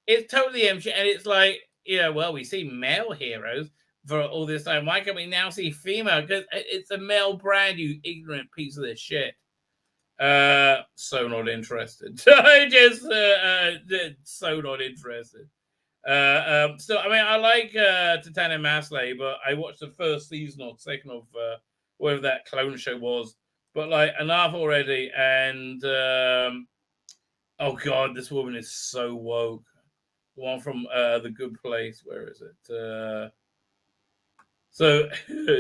It's totally MCU, and it's like, you know, well, we see male heroes for all this time. Why can't we now see female? Because it's a male brand, you ignorant piece of this shit. So not interested. I just so not interested. So I mean, I like Titania Maslany, but I watched the first season or second of whatever that clone show was, but like enough already. And oh God, this woman is so woke. The one from The Good Place. Where is it? So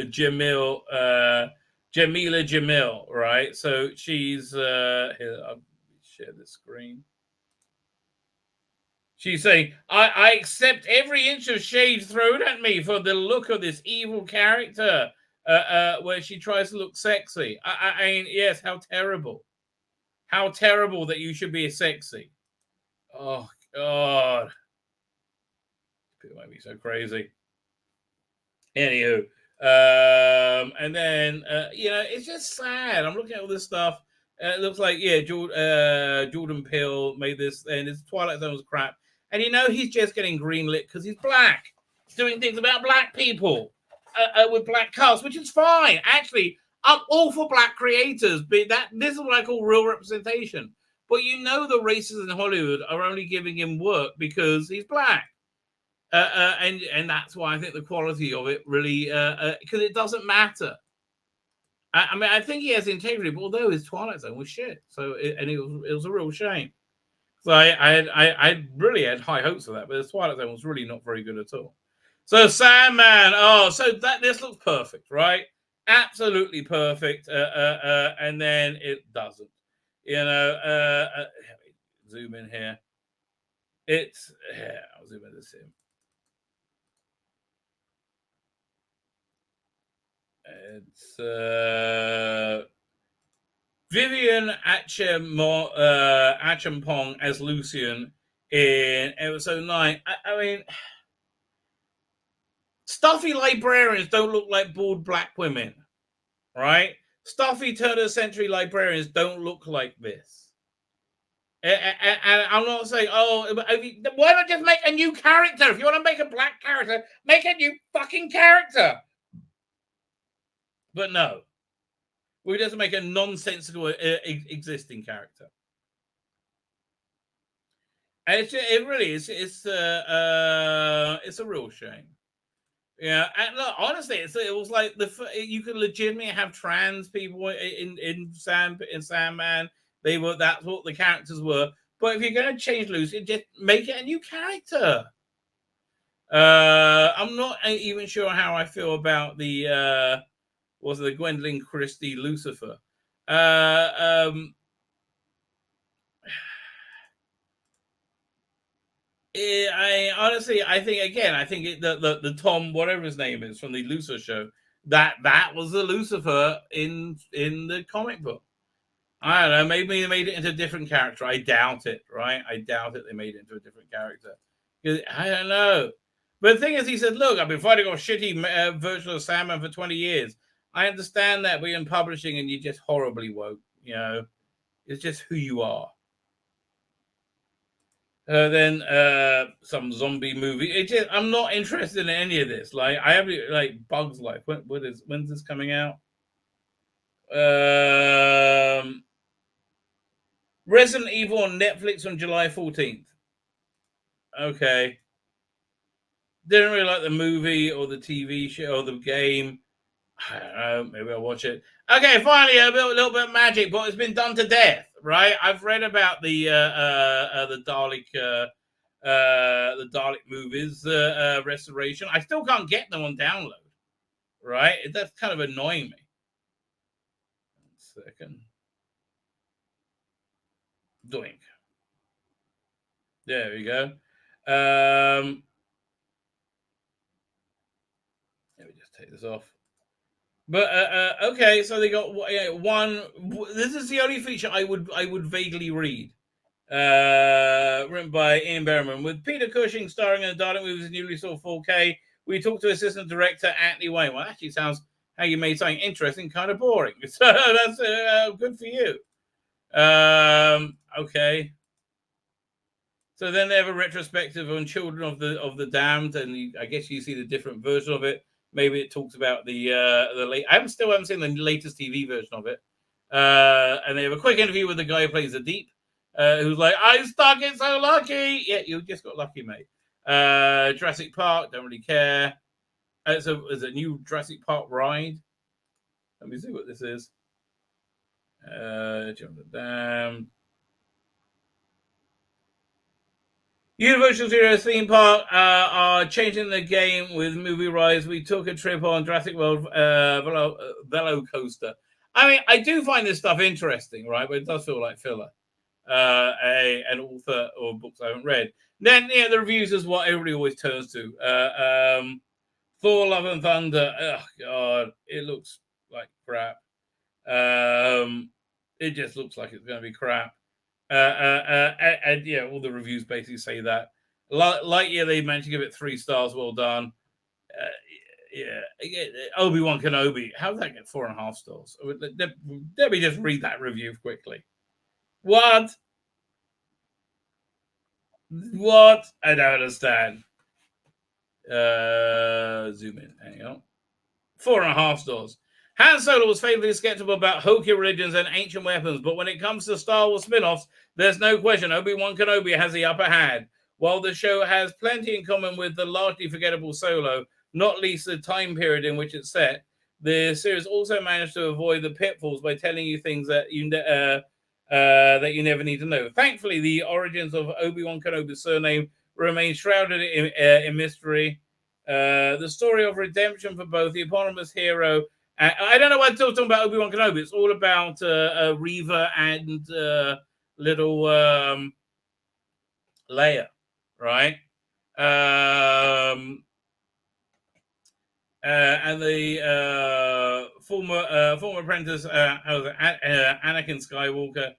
Jamila Jamil, right? So she's here. I'll share the screen. She's saying, I accept every inch of shade thrown at me for the look of this evil character, where she tries to look sexy. I mean, yes, how terrible. How terrible that you should be sexy. Oh, God. People might be so crazy. Anywho, and then, you know, it's just sad. I'm looking at all this stuff. It looks like, yeah, Jordan Peele made this, and his Twilight Zone was crap. And, you know, he's just getting greenlit because he's black. He's doing things about black people with black cast, which is fine. Actually, I'm all for black creators. But this is what I call real representation. But you know the racists in Hollywood are only giving him work because he's black. And that's why I think the quality of it really, because it doesn't matter. I mean, I think he has integrity, but although his Twilight Zone was shit. So, it was a real shame. So I really had high hopes for that, but the Twilight Zone was really not very good at all. So Sandman. Oh, so this looks perfect, right? Absolutely perfect. And then it doesn't. Zoom in here. I'll zoom in this in. It's Vivian Achampong as Lucian in episode 9. I mean, stuffy librarians don't look like bald black women, right? Stuffy turn-of-the-century librarians don't look like this. And I'm not saying, why not just make a new character? If you want to make a black character, make a new fucking character. But no, we just make a nonsensical existing character. And it really is. It's a real shame. Yeah, and look, honestly, it was like you could legitimately have trans people in Sandman. That's what the characters were. But if you're going to change Lucy, just make it a new character. I'm not even sure how I feel about the Gwendolyn Christie Lucifer. I think the Tom, whatever his name is from the Lucifer show, that was the Lucifer in the comic book. I don't know. Maybe they made it into a different character. I doubt it. Right? I doubt it. They made it into a different character. I don't know. But the thing is, he said, "Look, I've been fighting off shitty version of Sandman for 20 years. I understand that we're in publishing, and you're just horribly woke. It's just who you are." Then some zombie movie. I'm not interested in any of this. Like I have like Bug's Life. When's this coming out? Resident Evil on Netflix on July 14th. Okay. Didn't really like the movie or the TV show or the game. I don't know. Maybe I'll watch it. Okay, finally a little bit of magic, but it's been done to death, right? I've read about the Dalek movies restoration. I still can't get them on download, right? That's kind of annoying me. 1 second. Doink. There we go. Let me just take this off. But okay, so they got one. This is the only feature I would vaguely read. Written by Ian Berriman with Peter Cushing starring in the Dalek movies in newly saw 4K. We talked to assistant director Anthony Wayne. Well, actually, sounds how you made something interesting kind of boring. So that's good for you. Okay. So then they have a retrospective on Children of the Damned, and I guess you see the different version of it. Maybe it talks about the late. I still haven't seen the latest TV version of it. And they have a quick interview with the guy who plays the Deep, who's like, "I'm stuck. It's so lucky." Yeah, you just got lucky, mate. Jurassic Park, don't really care. It's a new Jurassic Park ride. Let me see what this is. Children of the Damned. Universal Studios theme park are changing the game with movie rides. We took a trip on Jurassic World Velo Coaster. I mean, I do find this stuff interesting, right? But it does feel like filler. An author or books I haven't read. Then, the reviews is what everybody always turns to. Thor: Love and Thunder. Oh, God. It looks like crap. It just looks like it's going to be crap. And all the reviews basically say that. Lightyear, they managed to give it 3 stars. Well done. Obi-Wan Kenobi. How did that get 4.5 stars? Let me just read that review quickly. What? I don't understand. Zoom in. Hang on. 4.5 stars. Han Solo was famously skeptical about hokey religions and ancient weapons, but when it comes to Star Wars spin-offs, there's no question Obi-Wan Kenobi has the upper hand. While the show has plenty in common with the largely forgettable Solo, not least the time period in which it's set, the series also managed to avoid the pitfalls by telling you things that you never need to know. Thankfully, the origins of Obi-Wan Kenobi's surname remain shrouded in mystery. The story of redemption for both the eponymous hero. I don't know why I'm still talking about Obi-Wan Kenobi. It's all about Reva and little Leia, right? And the former apprentice, Anakin Skywalker,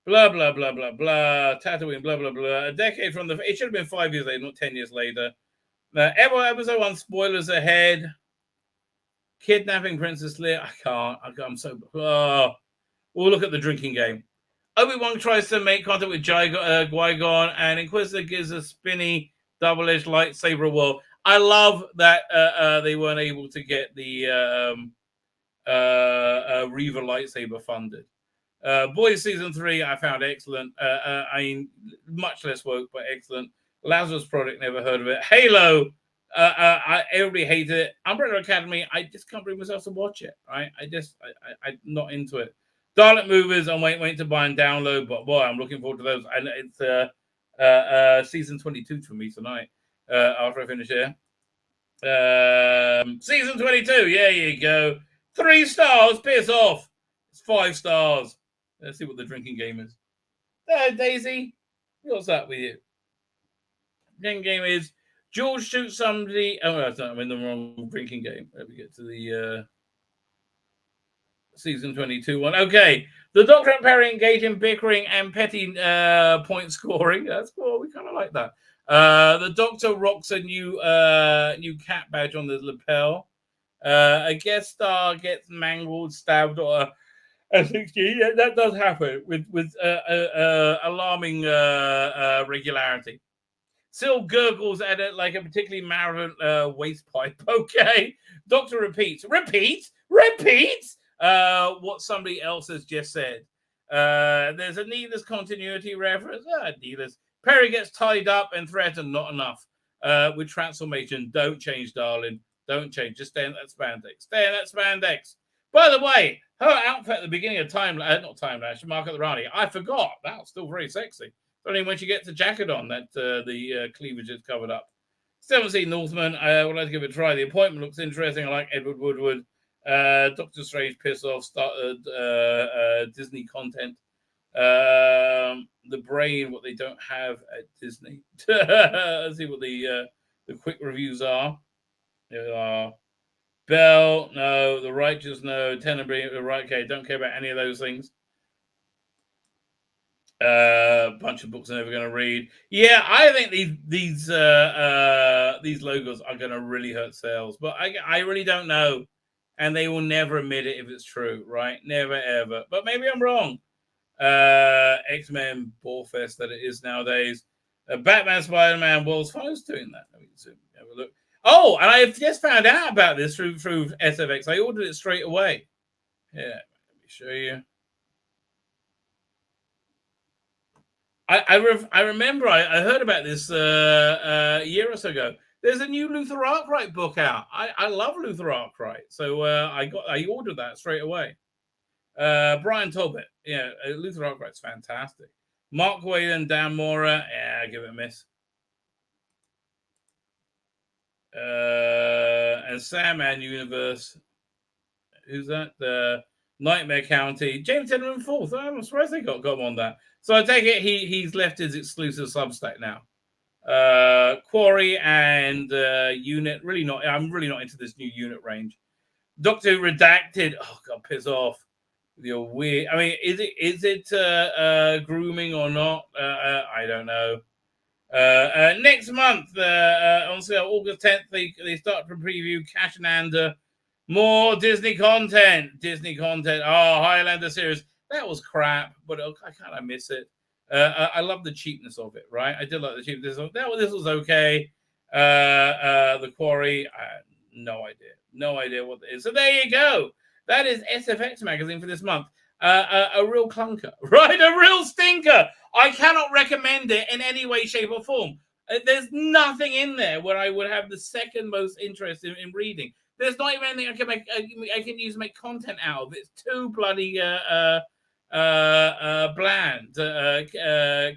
blah blah blah blah blah, Tatooine, blah blah blah. A decade from the, it should have been 5 years later, not 10 years later. Episode 1 spoilers ahead. Kidnapping Princess Leia. I'm so. We'll look at the drinking game. Obi-Wan tries to make contact with Qui-Gon, and Inquisitor gives a spinny, double-edged lightsaber whirl. I love that they weren't able to get the Reva lightsaber funded. Boys season 3, I found excellent. I mean, much less woke, but excellent. Lazarus Project, never heard of it. Halo, everybody hated it. Umbrella Academy, I just can't bring myself to watch it. Right? I'm not into it. Dalek Movies, I'm waiting to buy and download, but boy, I'm looking forward to those. And it's season 22 for me tonight. After I finish here. Season 22, yeah, you go. 3 stars, piss off. It's 5 stars. Let's see what the drinking game is. Daisy, what's up with you? Drinking game is George shoots somebody. Oh, I'm in the wrong drinking game. Let me get to the season 22 one. Okay. The Doctor and Perry engage in bickering and petty point scoring. That's cool. We kind of like that. The Doctor rocks a new cat badge on the lapel. A guest star gets mangled, stabbed, or a 16. Yeah, that does happen with alarming regularity. Still gurgles at it like a particularly marrant waste pipe. Okay. Doctor repeats what somebody else has just said. There's a needless continuity reference. Needless. Perry gets tied up and threatened. Not enough. With transformation. Don't change, darling. Don't change. Just stay in that spandex. Stay in that spandex. By the way, her outfit at the beginning of not Timelash, Mark at the Rani, I forgot. That was still very sexy. Only when she gets the jacket on that the cleavage is covered up. Still haven't seen Northman. I would like to give it a try. The Appointment looks interesting. I like Edward Woodward. Doctor Strange piss off. Disney content. The Brain, what they don't have at Disney. Let's see what the quick reviews are. There are Bell, no. The Righteous, no. Tenebrae, right? Okay, don't care about any of those things. Bunch of books I'm never going to read. Yeah, I think these logos are going to really hurt sales, but I really don't know, and they will never admit it if it's true, right? Never ever. But maybe I'm wrong. X-Men Ballfest that it is nowadays. Batman, Spider-Man, World's Finest doing that. Let me have a look. Oh, and I've just found out about this through SFX. I ordered it straight away. Yeah, let me show you. I remember I heard about this a year or so ago. There's a new Luther Arkwright book out. I love Luther Arkwright, so I ordered that straight away. Brian Tobit, yeah, Luther Arkwright's fantastic. Mark Whalen, Dan Mora, yeah, give it a miss. And Sandman Universe, who's that? Nightmare County, James Tennant Fourth. I'm surprised they got him on that. So I take it he's left his exclusive Substack now. Quarry and Unit. I'm really not into this new Unit range. Doctor Who Redacted. Oh God, piss off. You're weird. I mean, is it grooming or not? I don't know. Next month, on sale, August 10th, they start to preview Cash and Ander. More Disney content. Oh, Highlander series. That was crap, but I kind of miss it. I love the cheapness of it, right? I did like the cheapness of it. This was okay. The Quarry, no idea what it is. So there you go. That is SFX magazine for this month. A real clunker, right? A real stinker. I cannot recommend it in any way, shape, or form. There's nothing in there where I would have the second most interest in reading. There's not even anything I can use to make content out of. It's too bloody bland.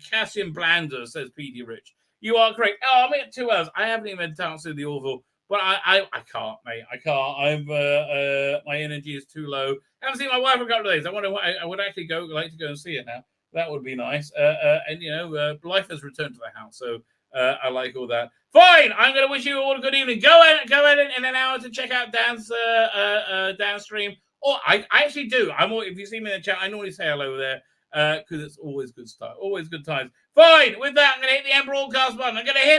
Cassian Blander, says PD Rich. You are correct. Oh, I'm at 2 hours. I haven't even had a chance to do the Orville But I can't, mate. I can't. My energy is too low. I haven't seen my wife for a couple of days. I would actually like to go and see it now. That would be nice. And life has returned to the house, so I like all that. Fine. I'm going to wish you all a good evening. Go in an hour to check out Dan's downstream. Or I actually do. If you see me in the chat, I normally say hello there because it's always good stuff. Always good times. Fine. With that, I'm going to hit the end broadcast button. I'm going to hit